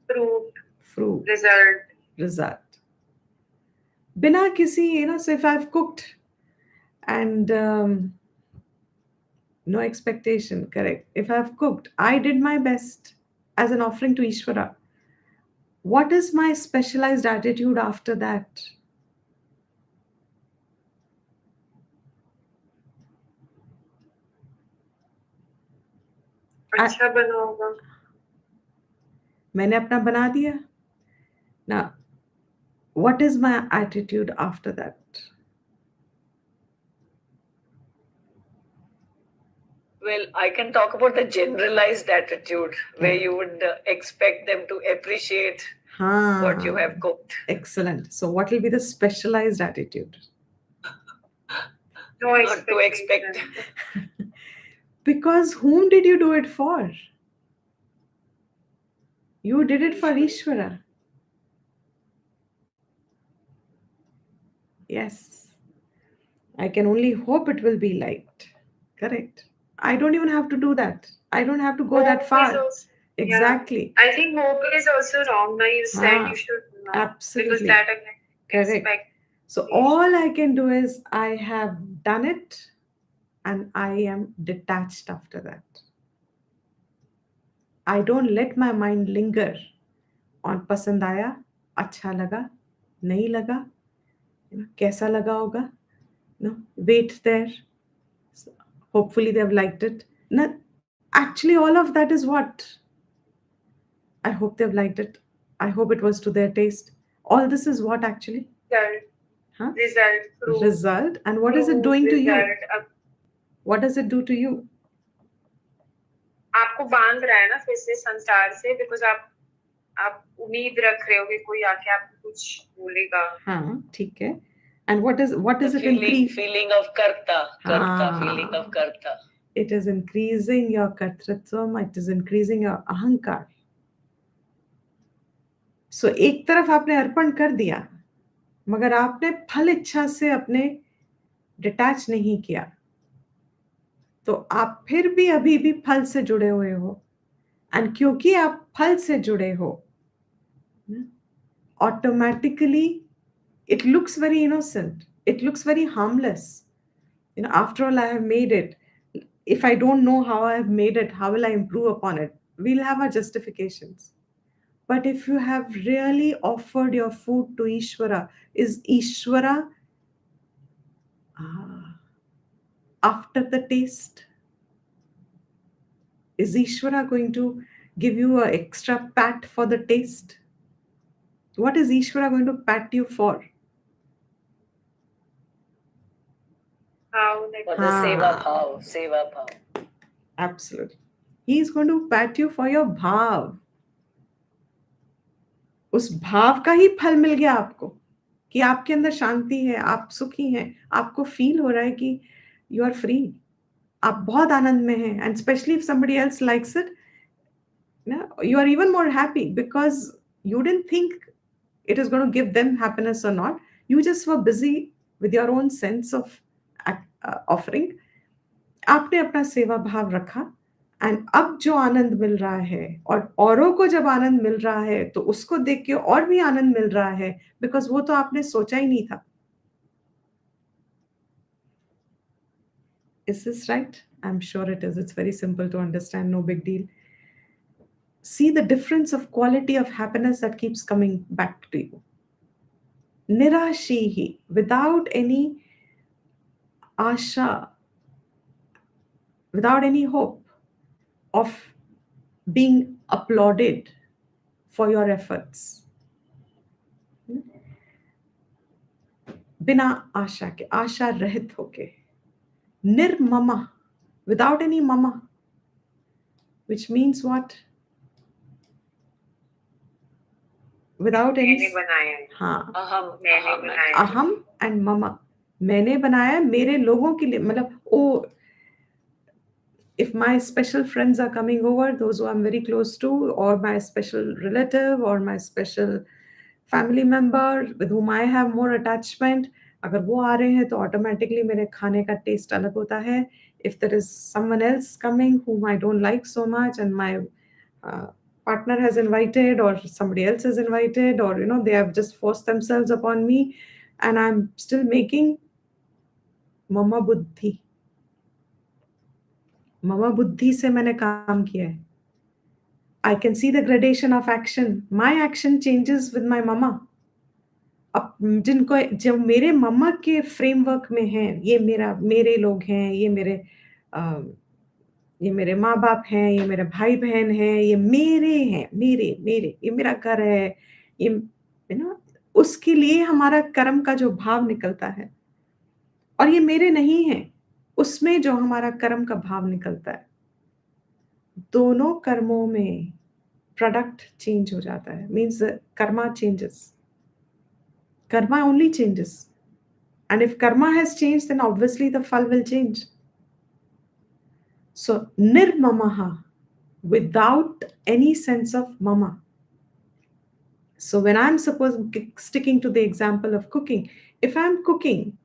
Fruit. Result. बिना किसी, so if I've cooked and no expectation, correct. If I've cooked, I did my best as an offering to Ishvara. What is my specialized attitude after that? अच्छा बना होगा. मैंने अपना बना दिया. Now, what is my attitude after that? Well, I can talk about the generalized attitude where you would expect them to appreciate what you have cooked. Excellent. So, what will be the specialized attitude? Not to expect. Because whom did you do it for? You did it for Ishvara. Yes. I can only hope it will be liked. Correct. I don't even have to do that. I don't have to go that far. Exactly. I think hope is also wrong. Now you said you should not, Absolutely. because that again Correct. expect. So all I can do is I have done it and I am detached after that. I don't let my mind linger on पसंद आया, अच्छा लगा, नहीं लगा, कैसा लगा होगा, wait there. So hopefully they've liked it. No, actually all of that is what? I hope they've liked it. I hope it was to their taste. All this is what actually? Result. And what is it doing to you? What does it do to you? आपको बांध रहा है ना फिर से संसार से, because आप उम्मीद रख रहे हो कि कोई आके आपको कुछ बोलेगा. हाँ, ठीक है. And what is it feeling of karta, feeling of karta. It is increasing your kartritvam, it is increasing your ahankar. So एक तरफ आपने अर्पण कर दिया, मगर आपने फल इच्छा से अपने डिटैच नहीं किया, तो आप फिर भी अभी भी फल से जुड़े हुए हो. एंड क्योंकि आप फल से जुड़े हो, automatically it looks very innocent, it looks very harmless. After all, I have made it. If I don't know how I have made it, how will I improve upon it? We'll have our justifications. But if you have really offered your food to Ishvara, is Ishvara after the taste? Is Ishvara going to give you an extra pat for the taste? What is Ishvara going to pat you for? For the seva bhav. Absolutely. He is going to pat you for your bhav. उस भाव का ही फल मिल गया आपको, कि आपके अंदर शांति है, आप सुखी हैं, आपको फील हो रहा है कि यू आर फ्री, आप बहुत आनंद में हैं. And specially if somebody else likes it, you are even more happy because you didn't think it is going to give them happiness or not. You just were busy with your own sense of offering. आपने अपना सेवा भाव रखा, and अब जो आनंद मिल रहा है और औरों को जब आनंद मिल रहा है तो उसको देख के और भी आनंद मिल रहा है, बिकॉज वो तो आपने सोचा ही नहीं था. Is this right? I'm sure it is. It's very simple to understand, no big deal. See the difference of quality of happiness that keeps coming back to you. Nirashihi, without any asha, without any hope of being applauded for your efforts. बिना आशा के, आशा रहित होके, निर्ममा, without any mama, which means what? Without any हाँ, अहम and mama. मैंने बनाया मेरे लोगों के लिए, मतलब ओ, if my special friends are coming over, those who I'm very close to, or my special relative or my special family member with whom I have more attachment, अगर वो आ रहे हैं तो automatically मेरे खाने का taste अलग होता है. If there is someone else coming whom I don't like so much and my partner has invited or somebody else is invited, or they have just forced themselves upon me and I'm still making, mama buddhi से मैंने काम किया है. I can see the gradation of action. My action changes with my mama. अब जिनको, जब मेरे मम्मा के फ्रेमवर्क में हैं, ये मेरे लोग हैं, ये मेरे माँ बाप हैं, ये मेरे भाई बहन हैं, ये मेरे हैं, मेरे ये मेरा घर है, ये उसके लिए हमारा कर्म का जो भाव निकलता है, और ये मेरे नहीं है, उसमें जो हमारा कर्म का भाव निकलता है, दोनों कर्मों में प्रोडक्ट चेंज हो जाता है. Means Karma changes. Karma only changes. And if karma has changed, then obviously the phal will change. So, nirmamaha, without any sense of mama. So, when I'm sticking to the example of cooking, if I'm cooking,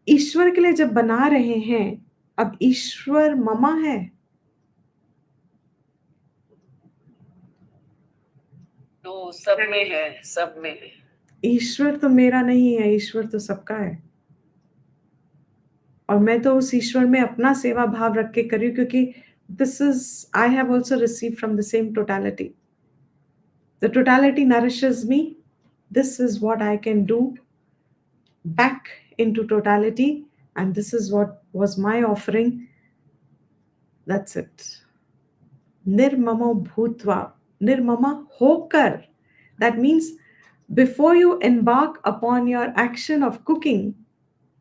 ईश्वर के लिए जब बना रहे हैं, अब ईश्वर mama है. तो सब में है, सब में है. ईश्वर तो मेरा नहीं है, ईश्वर तो सबका है. और मैं तो उस ईश्वर में अपना सेवा भाव रख के करी, क्योंकि this is, I have also received from the same totality. The totality nourishes me. This is what I can do back into totality, and this is what was my offering. That's it. Nirmama bhutva, nirmama hokar. That means before you embark upon your action of cooking,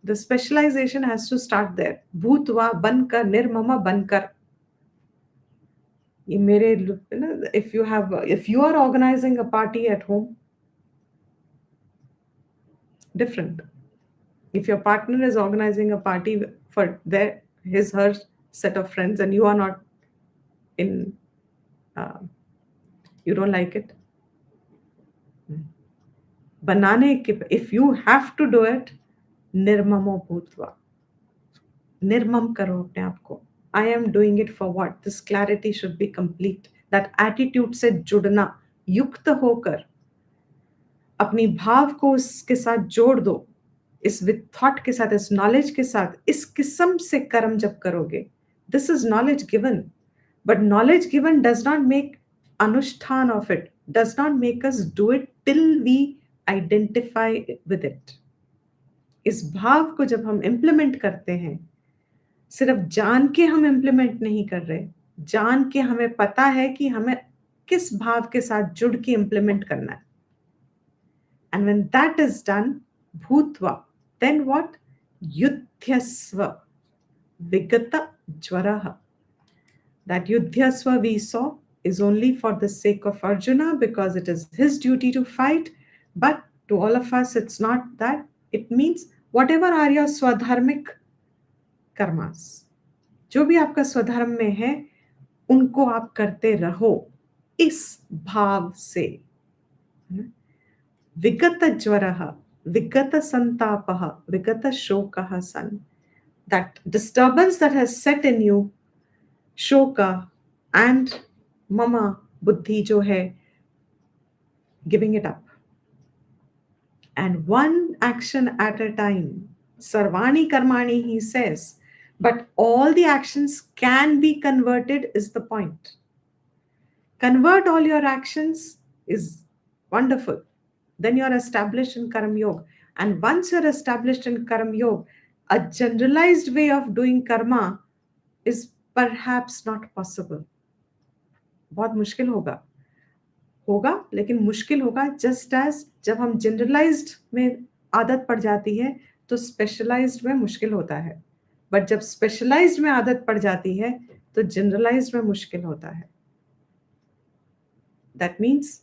the specialization has to start there. Bhutva, bankar, nirmama bankar. ये मेरे, if you are organizing a party at home, different. If your partner is organizing a party for her set of friends, and you are not in, you don't like it, बनाने के, if you have to do it, निर्ममो भूत्वा, निर्मम करो अपने आप को. I am doing it for what? This clarity should be complete. That attitude से जुड़ना, युक्त होकर अपनी भाव को उसके साथ जोड़ दो, इस विद थॉट के साथ, इस नॉलेज के साथ, इस किस्म से कर्म जब करोगे. This is knowledge given, but knowledge given does not make अनुष्ठान of it, does not make us do it till we identify with it. इस भाव को जब हम इम्प्लीमेंट करते हैं, सिर्फ जान के हम इम्प्लीमेंट नहीं कर रहे, जान के हमें पता है कि हमें किस भाव के साथ जुड़ के इम्प्लीमेंट करना है. And when that is done, bhutva, then what? Yudhyasva, vigata jwaraha. That yudhyasva we saw is only for the sake of Arjuna, because it is his duty to fight. But to all of us, it's not that. It means whatever are your swadharmic karmas, जो भी आपका स्वधर्म में है, उनको आप करते रहो इस भाव से. विगत ज्वरः, विगत संतापः, विगत शोकः सन. That disturbance that has set in you, शोका and mama बुद्धि जो है, giving it up. And one action at a time. Sarvani karmani, he says, but all the actions can be converted is the point. Convert all your actions is wonderful. Then you're established in Karam Yoga. And once you're established in Karam Yoga, a generalized way of doing karma is perhaps not possible. बहुत मुश्किल होगा, लेकिन मुश्किल होगा. Just as जब हम generalised में आदत पड़ जाती है, तो स्पेशलाइज्ड में मुश्किल होता है. बट जब स्पेशलाइज्ड में आदत पड़ जाती है, तो जनरलाइज्ड में मुश्किल होता है. That means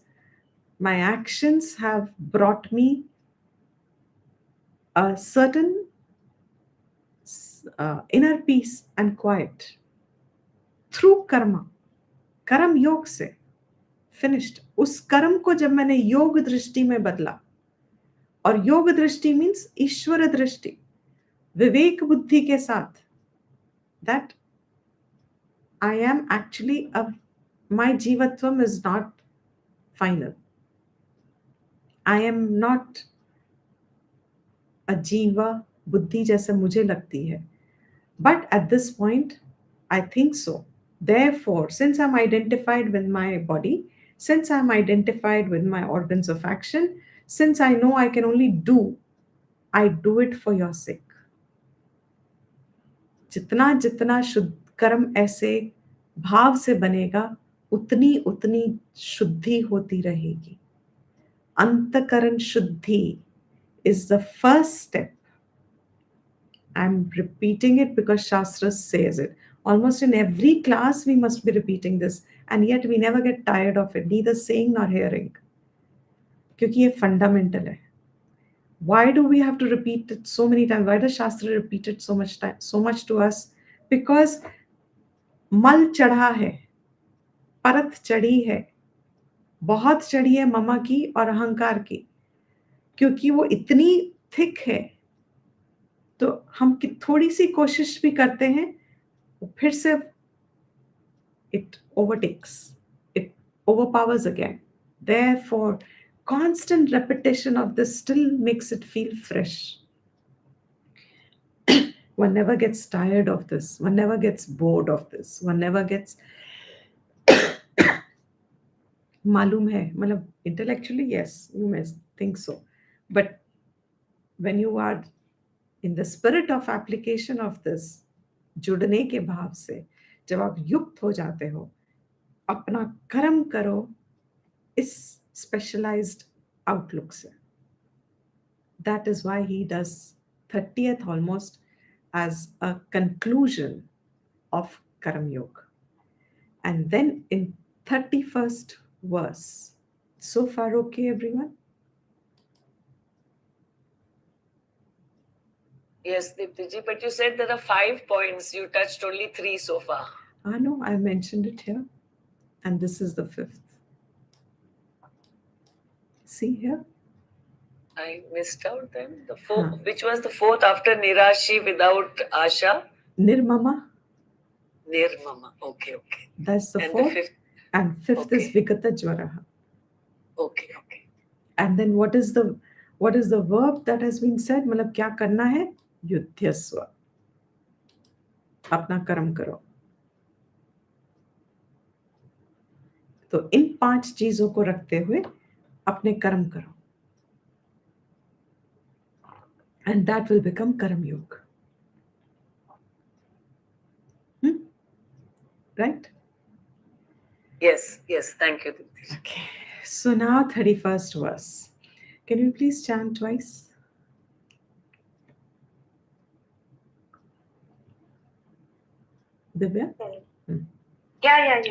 my actions have brought me a certain inner peace and quiet through karma. कर्म योग से finished. उस कर्म को जब मैंने योग दृष्टि में बदला, और योग दृष्टि मीन्स ईश्वर दृष्टि, विवेक बुद्धि के साथ, that I am actually my जीवत्वम is not final. I am not a जीवा बुद्धि जैसे मुझे लगती है. But at this point, I think so. Therefore, since I'm identified with my body, since I'm identified with my organs of action, since I know I can only do, I do it for your sake. जितना जितना शुद्ध कर्म ऐसे भाव से बनेगा, उतनी उतनी शुद्धि होती रहेगी. अंतकरण शुद्धि is the first step. I'm repeating it because Shastra says it. Almost in every class we must be repeating this, and yet we never get tired of it, neither saying nor hearing. क्योंकि ये fundamental है. Why do we have to repeat it so many times? Why does Shastra repeat it so much to us? Because मल चढ़ा है, परत चढ़ी है, बहुत चढ़ी है ममा की और अहंकार की. क्योंकि वो इतनी थिक है, तो हम थोड़ी सी कोशिश भी करते हैं, फिर से it overtakes, it overpowers again. Therefore, constant repetition of this still makes it feel fresh. One never gets tired of this. One never gets bored of this. One never gets मालूम है मतलब intellectually yes you may think so, but when you are in the spirit of application of this, जुड़ने के भाव से जब आप युक्त हो जाते हो, अपना कर्म करो इस specialized outlook से. That is why he does 30th almost as a conclusion of Karam Yoga. And then in 31st verse. So far okay, everyone? Yes, Diptiji, but you said there are 5 points. You touched only 3 so far. No, I mentioned it here. And this is the 5th. See here? I missed out then. The fourth, which was the 4th after Nirashi without Asha? Nirmama. Nirmama. Okay. That's the And 4th. the 5th. And 5th is Vikata Jwaraha. Okay. And then what is the verb that has been said? मतलब क्या करना है? युध्यस्व. अपना कर्म करो. तो इन 5 चीजों को रखते हुए अपने कर्म करो. And that will become Karam Yoga. Right? Yes. Thank you, Diptiji. Okay. So now 31st verse. Can you please chant twice? Divya? Yeah.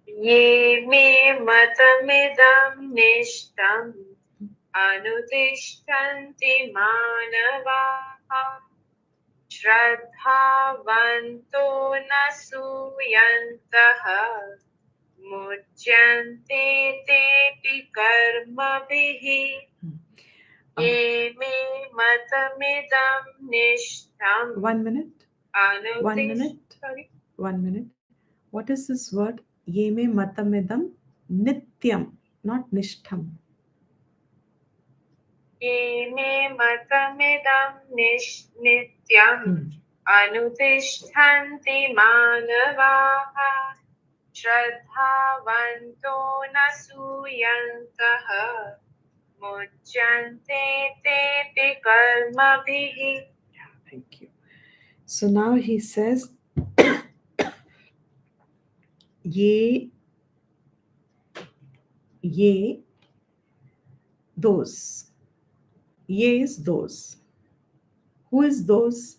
ये मे मतमिदं निष्ठम् अनुतिष्ठन्ति मानवाः श्रद्धावन्तो न सूयन्तः मुच्यन्ते तेऽपि कर्मभिः ये मे मतमिदं निष्ठम् 1 minute. 1 minute. What is this word? Ye me matamidam nityam, not nishtham. ये मे मतमिदं नित्यम् अनुतिष्ठन्ति मानवाः श्रद्धावन्तो न सूयन्तः मुच्यन्ते तेऽपि कर्मभिः. Thank you. So now he says, ye, those. Ye is those. Who is those?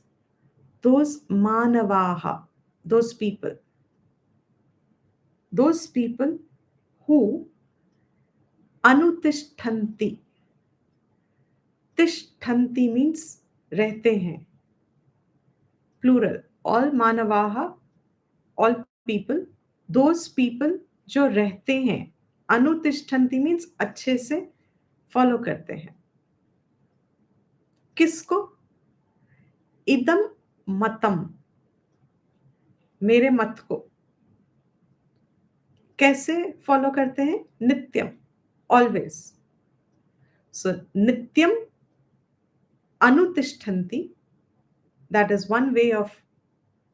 Those manavaha, those people. Those people who anutishtanti. Tishtanti means रहते हैं. Plural. All manavaha, all people. Those people जो रहते हैं. अनुतिष्ठन्ति means अच्छे से follow करते हैं. किसको? इदम मतम, मेरे मत को. कैसे फॉलो करते हैं? नित्यम, ऑलवेज. सो नित्यम अनुतिष्ठन्ति, that is one way of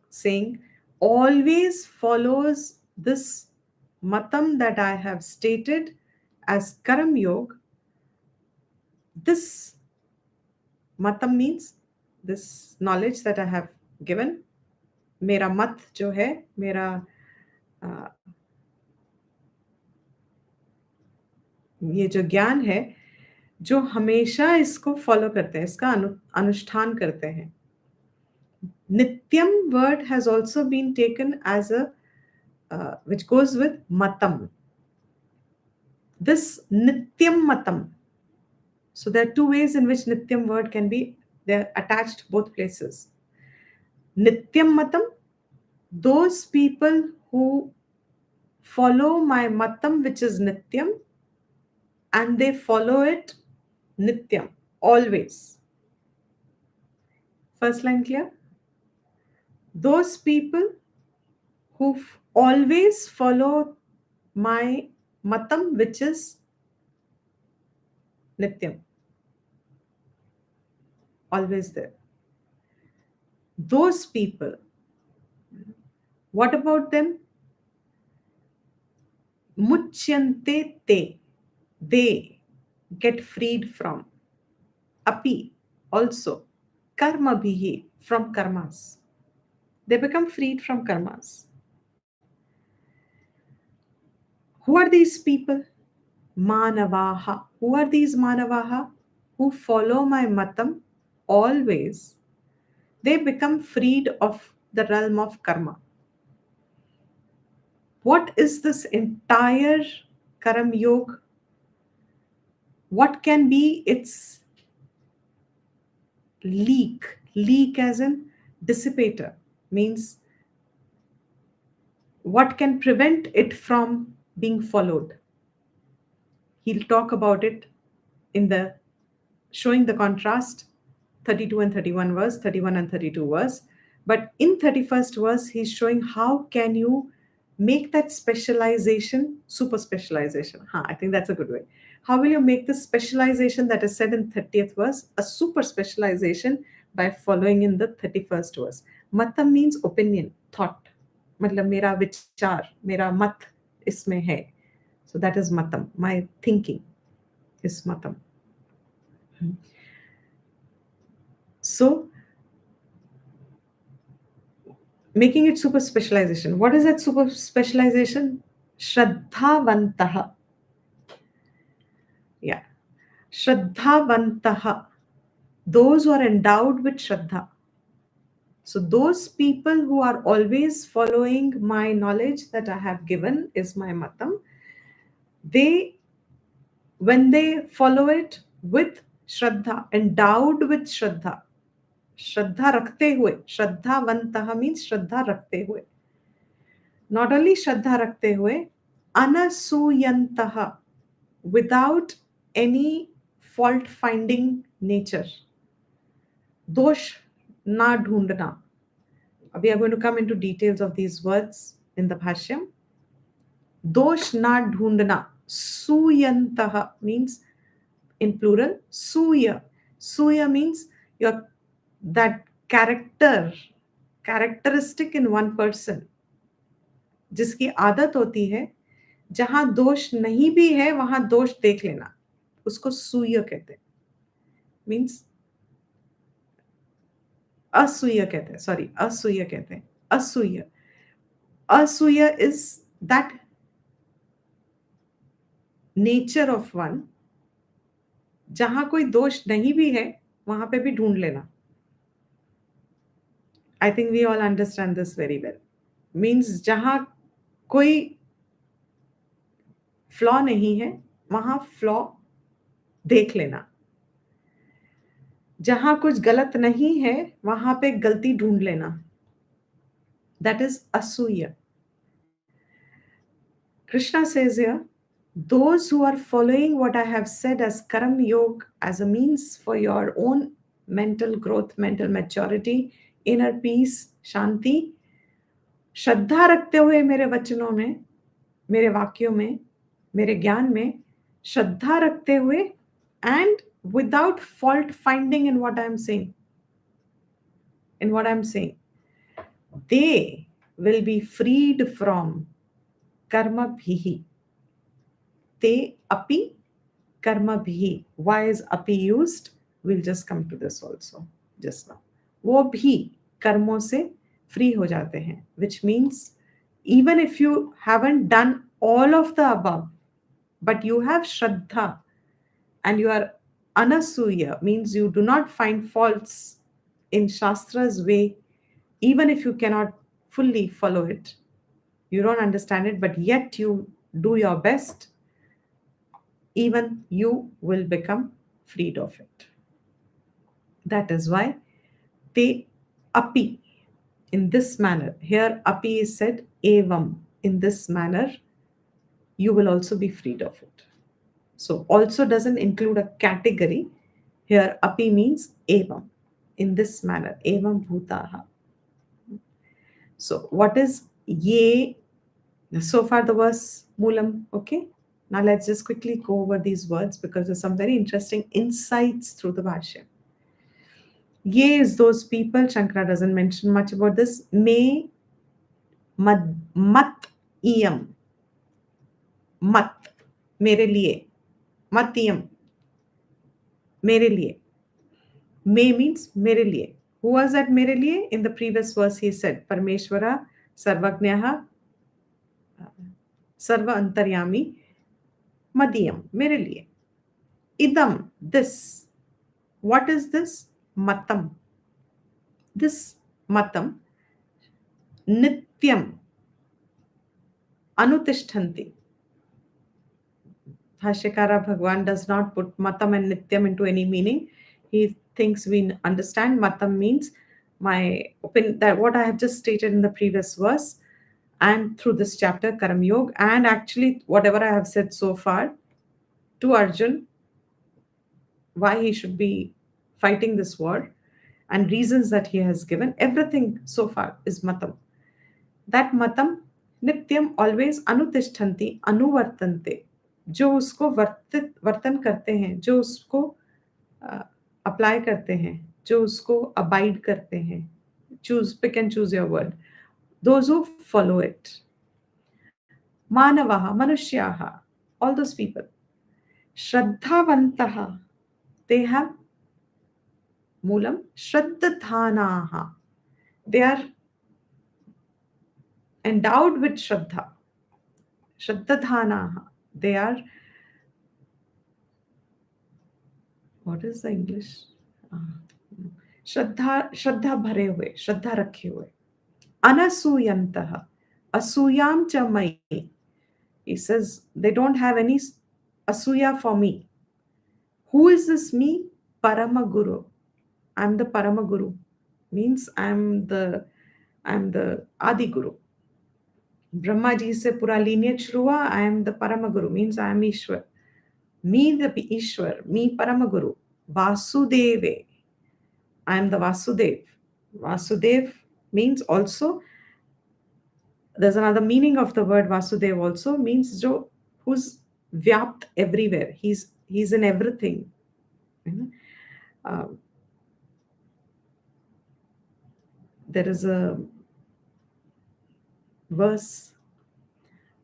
saying always follows this matam that I have stated as karam yoga. This matam means this knowledge that I have given. मेरा मत जो है, मेरा ये जो ज्ञान है, जो हमेशा इसको फॉलो करते हैं, इसका अनुष्ठान करते हैं. नित्यम word has also been taken as a which goes with matam. This nityam matam. So there are 2 ways in which nityam word can be, they're attached both places. Nityam matam, those people who follow my matam which is nityam, and they follow it nityam, always. First line clear? Those people who always follow my matam, which is nityam, always there. Those people, what about them? Muchyante te, they get freed from. Api, also. Karma bhihi, from karmas. They become freed from karmas. Who are these people? Manavaha. Who are these Manavaha? Who follow my matam always. They become freed of the realm of karma. What is this entire Karam Yoga? What can be its leak? Leak as in dissipator, means what can prevent it from being followed. He'll talk about it in the showing the contrast 32 and 31 verse, 31 and 32 verse. But in 31st verse, he's showing how can you make that specialization super specialization. I think that's a good way. How will you make this specialization that is said in 30th verse a super specialization? By following in the 31st verse. Matam means opinion, thought. मतलब मेरा विचार, मेरा मत इसमें है. So that is matam. My thinking is matam. So, making it super specialization. What is that super specialization? Shraddhavantaha. Yeah. Shraddhavantaha. Those who are endowed with Shraddha. So, those people who are always following my knowledge that I have given is my matam. They, when they follow it with Shraddha, endowed with Shraddha, श्रद्धा रखते हुए, श्रद्धावंतः means श्रद्धा रखते हुए, not only श्रद्धा रखते हुए, अनसूयंतः, without any fault finding nature, दोष ना ढूंढना. We are going to come into details of these words in the Bhashyam. दोष ना ढूंढना. Suyantah means in plural. Suya. Suya means your that characteristic in one person, जिसकी आदत होती है जहां दोष नहीं भी है वहां दोष देख लेना, उसको सूय कहते हैं. मीन्स असूय कहते हैं, सॉरी असूय कहते हैं. असूय, असूय is that nature of one, जहां कोई दोष नहीं भी है वहां पे भी ढूंढ लेना. I think we all understand this very well. Means जहां कोई फ्लॉ नहीं है वहां फ्लॉ देख लेना. जहां कुछ गलत नहीं है वहां पे गलती ढूंढ लेना. That is asuya. Krishna says here, those who are following what I have said as Karam Yoga as a means for your own mental growth, mental maturity, inner peace, शांति, श्रद्धा रखते हुए मेरे वचनों में, मेरे वाक्यों में, मेरे ज्ञान में श्रद्धा रखते हुए, and without fault finding in what I am saying, they will be freed from karma bhihi. Te api karma bhihi. Why is api used? We'll just come to this also just now. वो भी कर्मों से free हो जाते हैं, which means even if you haven't done all of the above, but you have shraddha and you are anasuya, means you do not find faults in Shastra's way, even if you cannot fully follow it, you don't understand it, but yet you do your best, even you will become freed of it. That is why te api, in this manner, here api is said evam, in this manner you will also be freed of it. So also doesn't include a category. Here api means evam, in this manner, evam bhutaha. So what is ye So far the verse Moolam, okay? Now let's just quickly go over these words because there's some very interesting insights through the Bhashya. Ye is those people, Shankara doesn't mention much about this. Me mat iyam. Mat. Mere liye. Mat iyam. Mere liye. Me means mere liye. Who was that mere liye? In the previous verse he said, Parmeshwara Sarvagnaha Sarva Antaryami Madiyam. Mere liye. Idam. This. What is this? Matam. This matam. Nityam. Anutishtanti. Bhashyakara Bhagwan does not put matam and nityam into any meaning. He thinks we understand matam means my opinion, that what I have just stated in the previous verse and through this chapter, Karam Yoga, and actually whatever I have said so far to Arjun, why he should be fighting this war and reasons that he has given, everything so far is matam. That matam नित्यम always अनुतिष्ठन्ति अनुवर्तन्ते, जो उसको वर्तन करते हैं, जो उसको apply करते हैं, जो उसको अबाइड करते हैं, choose pick and choose your word, those who follow it, मानवाः मनुष्याः, all those people, श्रद्धावन्तः, they have Moolam श्रद्धानाः, they are endowed with Shraddha. Shraddhadhanaha. They are, what is the English? Shraddha bhare hue, Shraddha rakhe hue. Anasuyantaha. Asuyam cha mai. He says, they don't have any asuya for me. Who is this me? Parama Guru. I'm the Parama Guru. Means I'm the Adi Guru. Brahma ji से पूरा lineage शुरू हुआ. आई am the परम guru means I am Ishwar. Me the Ishwar, me परम गुरु. वासुदेवे, I am the Vasudev. Vasudev means also, there's another meaning of the word Vasudev also, means jo who's vyapt everywhere. He's in everything. There is a verse,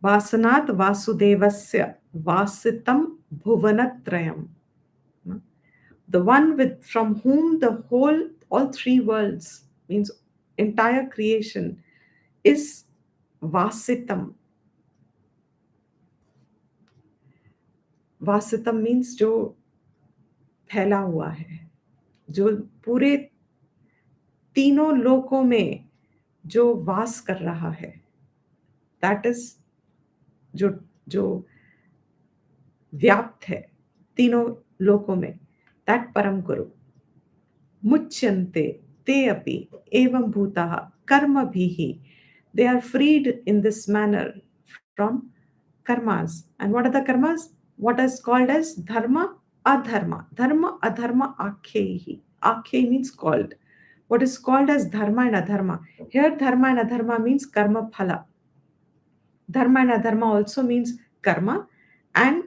Vasanat Vasudevasya Vasitam Bhuvanatrayam. The one from whom all three worlds, means entire creation, is Vasitam. Vasitam means जो फैला हुआ है, जो पूरे तीनों लोकों में जो वास कर रहा है, that is जो व्याप्त है तीनों लोकों में, that परम गुरु. मुच्यन्ते ते अपि एवं भूताः कर्मभिः. They are freed in this manner from karmas. And what are the karmas? What is called as dharma, adharma. Dharma, adharma, akhehi. Akhe means called. What is called as dharma and adharma? Here dharma and adharma means karma phala. Dharma and adharma also means karma, and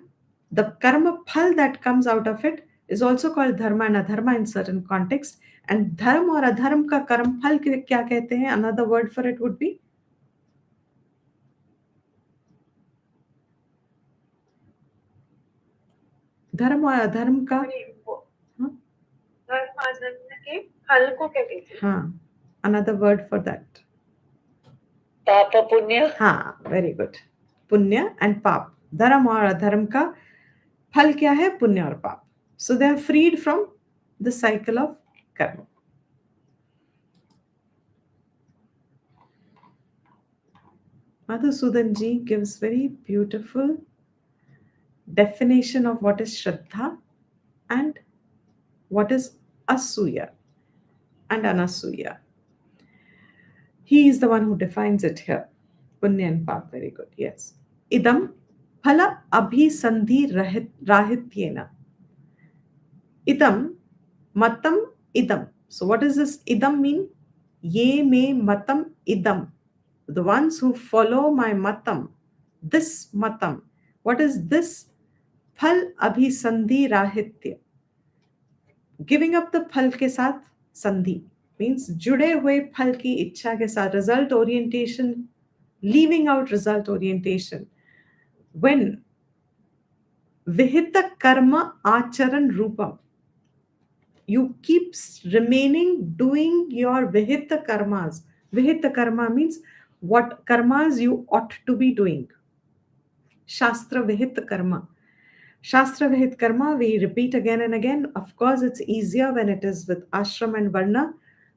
the karma phal that comes out of it is also called dharma and adharma in certain context. And dharma or adharma ka karma phal kya kehte hain? Another word for it would be धर्म और अधर्म का फल को क्या कहते हैं? हाँ, another word for that. पाप पुण्य. हाँ, very good. पुण्य and पाप. धर्म और अधर्म का फल क्या है? पुण्य और पाप. So they are freed from the cycle of karma. Madhusudan ji gives very beautiful definition of what is Shraddha and what is Asuya and Anasuya. He is the one who defines it here. Punya and Pap, very good, yes. Idam phala abhisandhi rahityena. Idam matam idam. So what does this idam mean? Ye me matam idam. the ones who follow my matam, this matam. What is this? Phal abhisandhi rahitya. Giving up the phal के साथ संधि means जुड़े हुए फल की इच्छा के साथ, result orientation, leaving out result orientation. When vihita karma acharan rupam, you keep remaining doing your vihita karmas. Vihita karma means what karmas you ought to be doing. Shastra vihita karma. Shastra vihit karma, we repeat again and again. Of course, it's easier when it is with ashram and varna,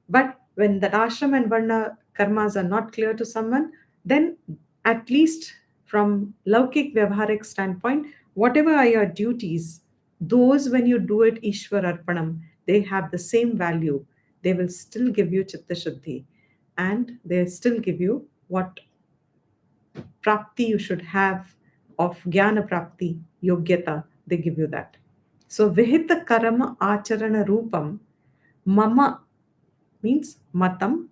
but when that ashram and varna karmas are not clear to someone, then at least from laukik vyavaharik standpoint, whatever are your duties, those when you do it Ishwar Arpanam, they have the same value. They will still give you Chitta Shuddhi, and they still give you what prapti you should have of jnana prapti, yogyata, they give you that. So vihita karama acharana rupam mama means matam.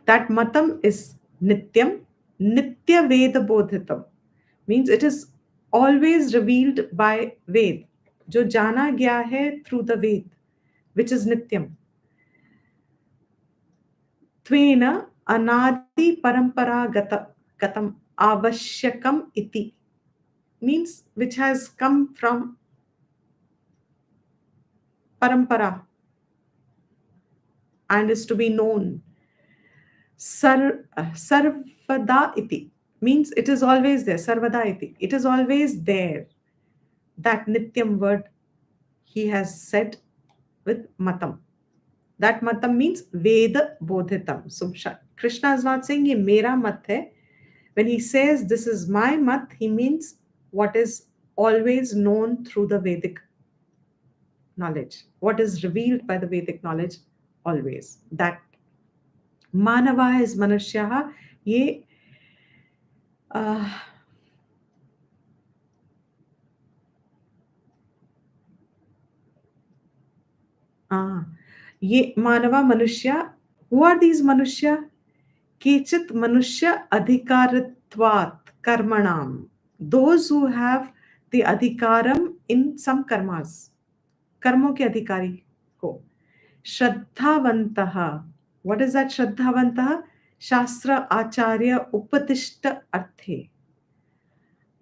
That matam is nityam, nitya veda bodhitam means it is always revealed by ved, जो जाना गया है through the ved, which is nityam. त्वेन अनादि परंपरा gatam avashyakam iti means which has come from parampara and is to be known. Sarvada iti means it is always there. Sarvada iti, it is always there. That nityam word he has said with matam. That matam means Veda bodhitam. So Krishna is not saying ye mera mat hai. When he says this is my mat, he means what is always known through the Vedic knowledge. What is revealed by the Vedic knowledge always. That Manava is Manusyaha. Ye ये मानवा मनुष्य. Who are these manushya? Kechit manushya adhikaritvat karmanam. Those who have the adhikaram in some karmas. कर्मों के अधिकारी को. श्रद्धावंतः. What is that श्रद्धावंतः? शास्त्र आचार्य उपदिष्ट अर्थे.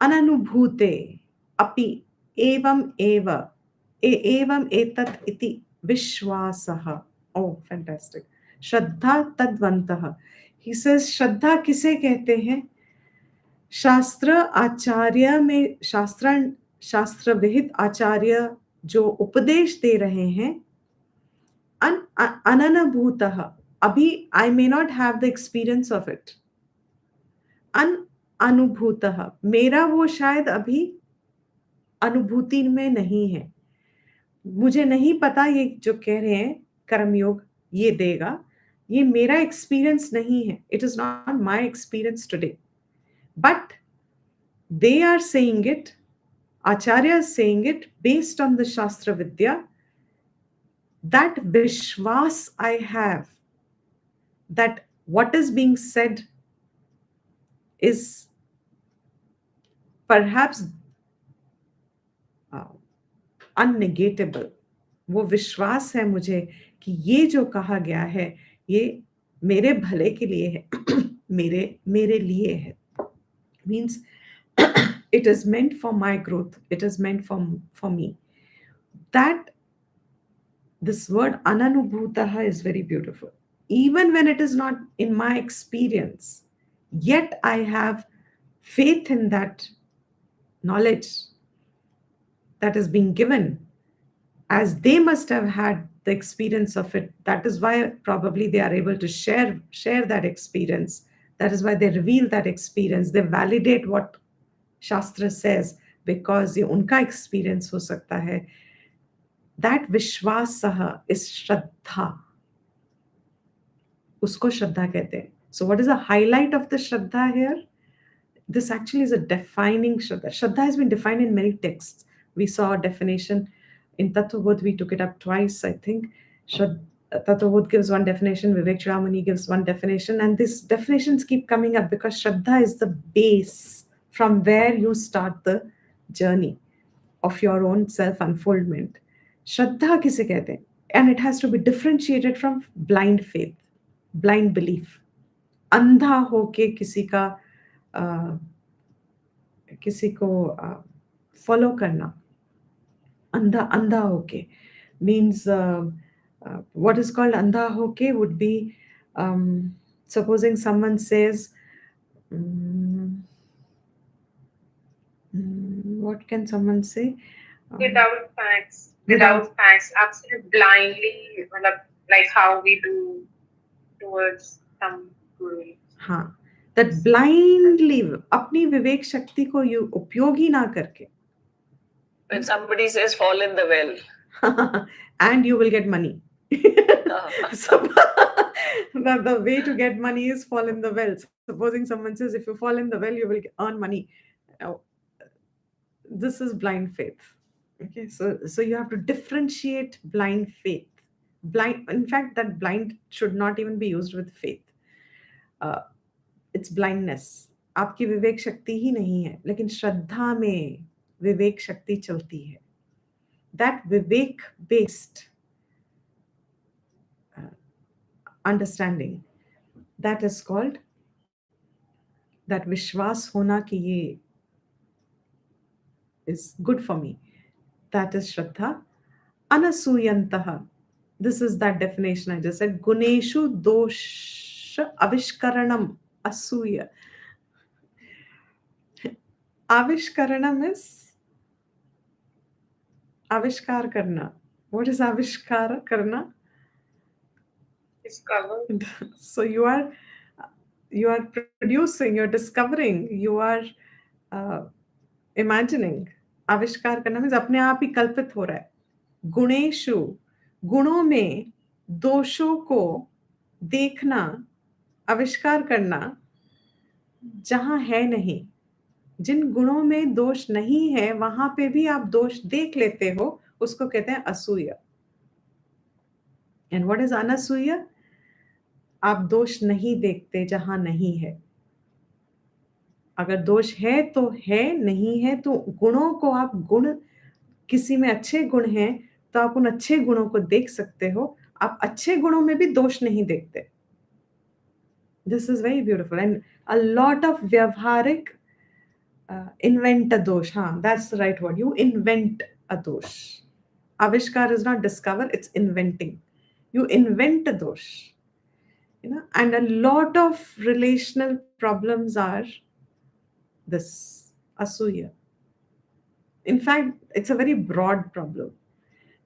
अननुभूते अपि एवं एव एवं एतत् इति विश्वासः. Oh, fantastic. Shraddha तद्वंतः. He says श्रद्धा किसे कहते हैं? शास्त्र आचार्य में शास्त्र विहित आचार्य जो उपदेश दे रहे हैं. अननुभूतः. अभी I may not have the experience of it. अनुभूतः. मेरा वो शायद अभी अनुभूति में नहीं है. मुझे नहीं पता ये जो कह रहे हैं कर्मयोग ये देगा, ये मेरा एक्सपीरियंस नहीं है. It is not my experience today, but they are saying it, Acharya is saying it based on the Shastra Vidya. That Vishwas I have, that what is being said is perhaps unnegatable. वो विश्वास है मुझे कि ये जो कहा गया है ये मेरे भले के लिए है, मेरे लिए है. Means it is meant for my growth. It is meant for me. That this word ananubhutaha is very beautiful. Even when it is not in my experience, yet I have faith in that knowledge that is being given, as they must have had the experience of it. That is why probably they are able to share that experience. That is why they reveal that experience. They validate what Shastra says because ये उनका experience हो सकता है. That Vishwasaha is Shraddha. उसको श्रद्धा कहते हैं. So what is the highlight of the Shraddha here? This actually is a defining Shraddha. Shraddha has been defined in many texts. We saw a definition in Tattvabodh, we took it up twice, I think. Tattva gives one definition, Vivek Chudamani gives one definition, and these definitions keep coming up because Shraddha is the base from where you start the journey of your own self-unfoldment. Shraddha किसे कहते हैं? And it has to be differentiated from blind faith, blind belief. अंधा होके किसी को follow करना, अंधा होके means what is called andha hoke would be supposing someone says what can someone say without facts, absolutely blindly, like how we do towards some guru. हाँ, that blindly अपनी विवेक शक्ति को उपयोग ही ना करके. When somebody says fall in the well. And you will get money. So the way to get money is fall in the well. Supposing someone says if you fall in the well, you will earn money. This is blind faith. Okay, so you have to differentiate blind faith. In fact, that blind should not even be used with faith. It's blindness. आपकी विवेक शक्ति ही नहीं है, लेकिन श्रद्धा में विवेक शक्ति चलती है. That vivek based understanding, that is called, that vishwas hona ki ye is good for me, that is Shraddha. Anasuyantaha, this is that definition I just said. Guneshu dosha avishkaranam asuya. Avishkaranam is avishkar karna. What is avishkar karna? Discover. So you are producing, you're discovering, you are imagining. आविष्कार करना means अपने आप ही कल्पित हो रहा है. गुणेशु, गुणों में दोषों को देखना, आविष्कार करना जहां है नहीं. जिन गुणों में दोष नहीं है वहां पे भी आप दोष देख लेते हो, उसको कहते हैं असूया. एंड व्हाट इज अनसूया? आप दोष नहीं देखते जहां नहीं है. अगर दोष है तो है, नहीं है तो गुणों को आप, गुण किसी में अच्छे गुण हैं तो आप उन अच्छे गुणों को देख सकते हो. आप अच्छे गुणों में भी दोष नहीं देखते. This is very beautiful. And a lot of व्यवहारिक invent a dosh. That's the right word. You invent a dosh. Avishkar is not discover, it's inventing. You invent a dosh. And a lot of relational problems are this asuya. In fact, it's a very broad problem.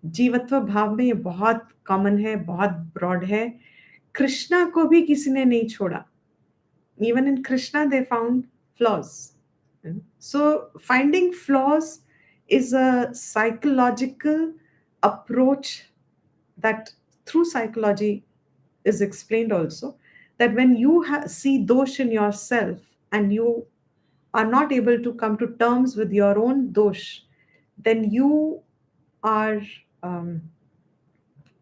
जीवत्व भाव में ये बहुत common है, बहुत broad है. कृष्णा को भी किसी ने नहीं छोड़ा. Even in Krishna they found flaws. So finding flaws is a psychological approach that through psychology is explained also, that when you see dosh in yourself and you are not able to come to terms with your own dosh, then you are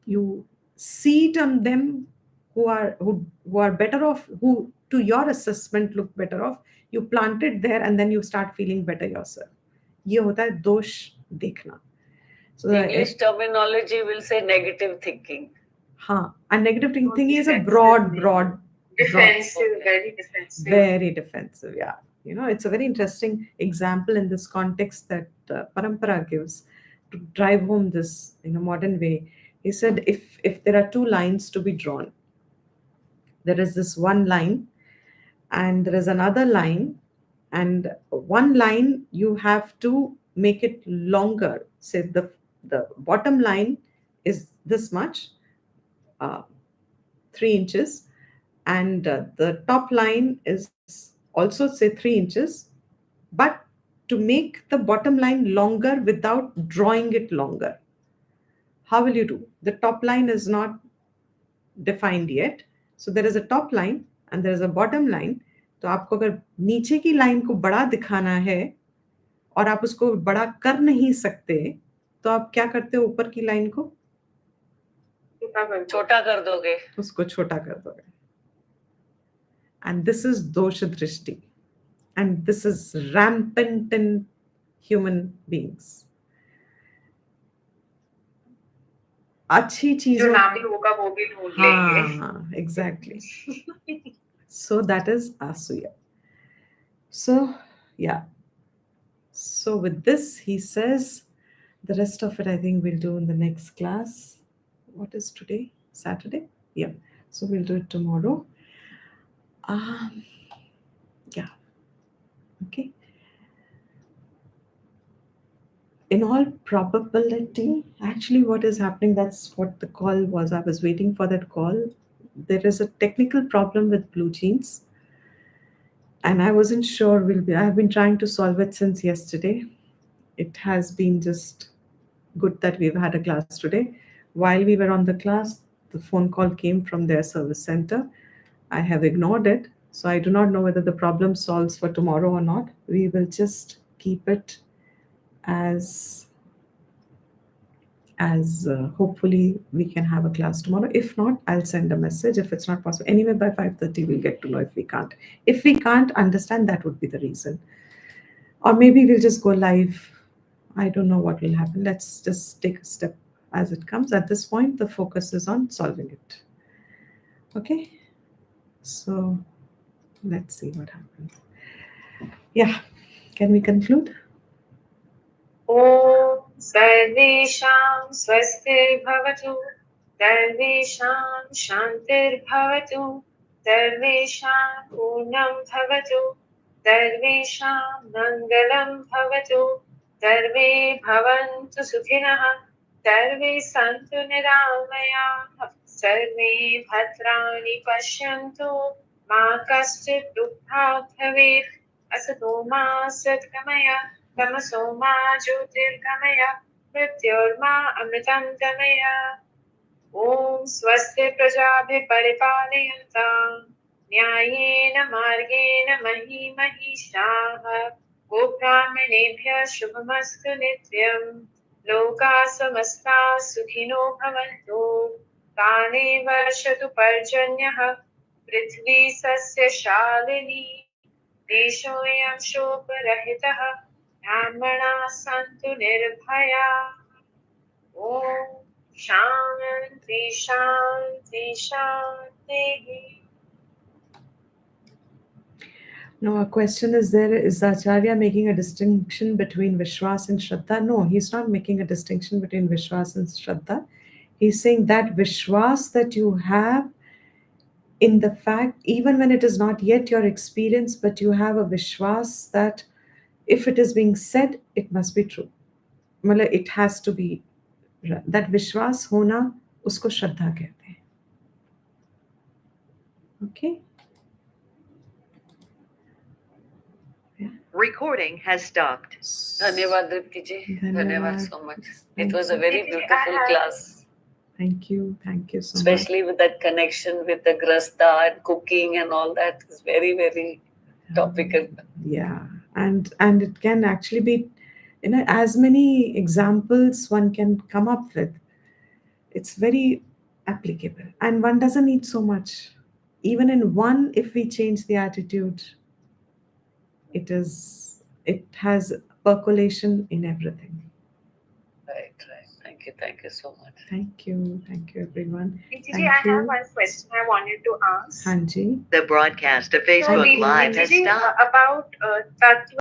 you see it on them who are better off, who to your assessment look better off. You plant it there and then you start feeling better yourself. ये होता है दोष देखना. So English terminology will say negative thinking. हाँ, and negative thinking is a broad defensive, very defensive. Yeah, it's a very interesting example in this context that Parampara gives to drive home this in a modern way. He said if there are two lines to be drawn, there is this one line and there is another line, and one line you have to make it longer. Say the bottom line is this much, 3 inches, and the top line is also say 3 inches, but to make the bottom line longer without drawing it longer, how will you do? The top line is not defined yet, so there is a top line and there is a bottom line. तो आपको अगर नीचे की line को बड़ा दिखाना है और आप उसको बड़ा कर नहीं सकते, तो आप क्या करते हो? ऊपर की लाइन को छोटा कर दो. छोटा कर दोगे. उसको छोटा कर दोगे. And this is dosha drishti. And this is rampant in human beings. अच्छी जो चीजों ना भी होगा वो भी ढूंढ लेंगे. हाँ, exactly. So that is asuya. So yeah. So with this, he says, the rest of it I think we'll do in the next class. What is today? Saturday? Yeah. So we'll do it tomorrow. Yeah. Okay. In all probability, actually, what is happening, that's what the call was. I was waiting for that call. There is a technical problem with Blue Jeans, and I wasn't sure I've been trying to solve it since yesterday. It has been just good that we've had a class today. While we were on the class, the phone call came from their service center. I have ignored it, so I do not know whether the problem solves for tomorrow or not. We will just keep it as hopefully we can have a class tomorrow. If not, I'll send a message if it's not possible. Anyway, by 5:30 we'll get to know if we can't. If we can't understand, that would be the reason. Or maybe we'll just go live. I don't know what will happen. Let's just take a step as it comes. At this point, the focus is on solving it. Okay? So let's see what happens. Yeah. Can we conclude? ॐ सर्वेषां स्वस्तिर्भवतु, सर्वेषां शान्तिर्भवतु, सर्वेषां पूर्णं भवतु, सर्वेषां मङ्गलं भवतु, सर्वे भवन्तु सुखिनः, सर्वे सन्तु निरामयाः, सर्वे भद्राणि पश्यन्तु, मा कश्चित् दुःखात् भवेत्. असतो मा सद्गमय, तमसो मा ज्योतिर्गमय, मृत्योर्मा अमृतं गमय. ॐ स्वस्ति प्रजाभिः परिपालयन्तां न्यायेन मार्गेण मही महिषाः, गोब्राह्मणेभ्यः शुभमस्तु नित्यं. लोकाः समस्ताः सुखिनो भवन्तु. काले वर्षतु पर्जन्यः, पृथ्वी सस्यशालिनी, देशोऽयं शोकरहितः, ब्राह्मणाः सन्तु निर्भयाः. ॐ शान्ति शान्ति शान्तिः. No, a question is there. Is the Acharya making a distinction between Vishwas and Shraddha? No, he's not making a distinction between Vishwas and Shraddha. He's saying that Vishwas that you have in the fact, even when it is not yet your experience, but you have a Vishwas that if it is being said, it must be true. Mala, it has to be. That Vishwas hona, usko Shraddha कहते हैं. Okay? Recording has stopped. धन्यवाद दीप्ति जी. धन्यवाद so much. It was a very beautiful class. Thank you. Thank you so much. Especially with that connection with the grasta and cooking and all that is very, very topical. Yeah, and it can actually be, as many examples one can come up with. It's very applicable, and one doesn't need so much. Even in one, if we change the attitude, it has percolation in everything. Right. Thank you so much. Thank you everyone. Gita Thank ji, I you. have one question I wanted to ask. Hanji. The broadcast of Facebook So, Live Gita has ji, stopped. about Tattva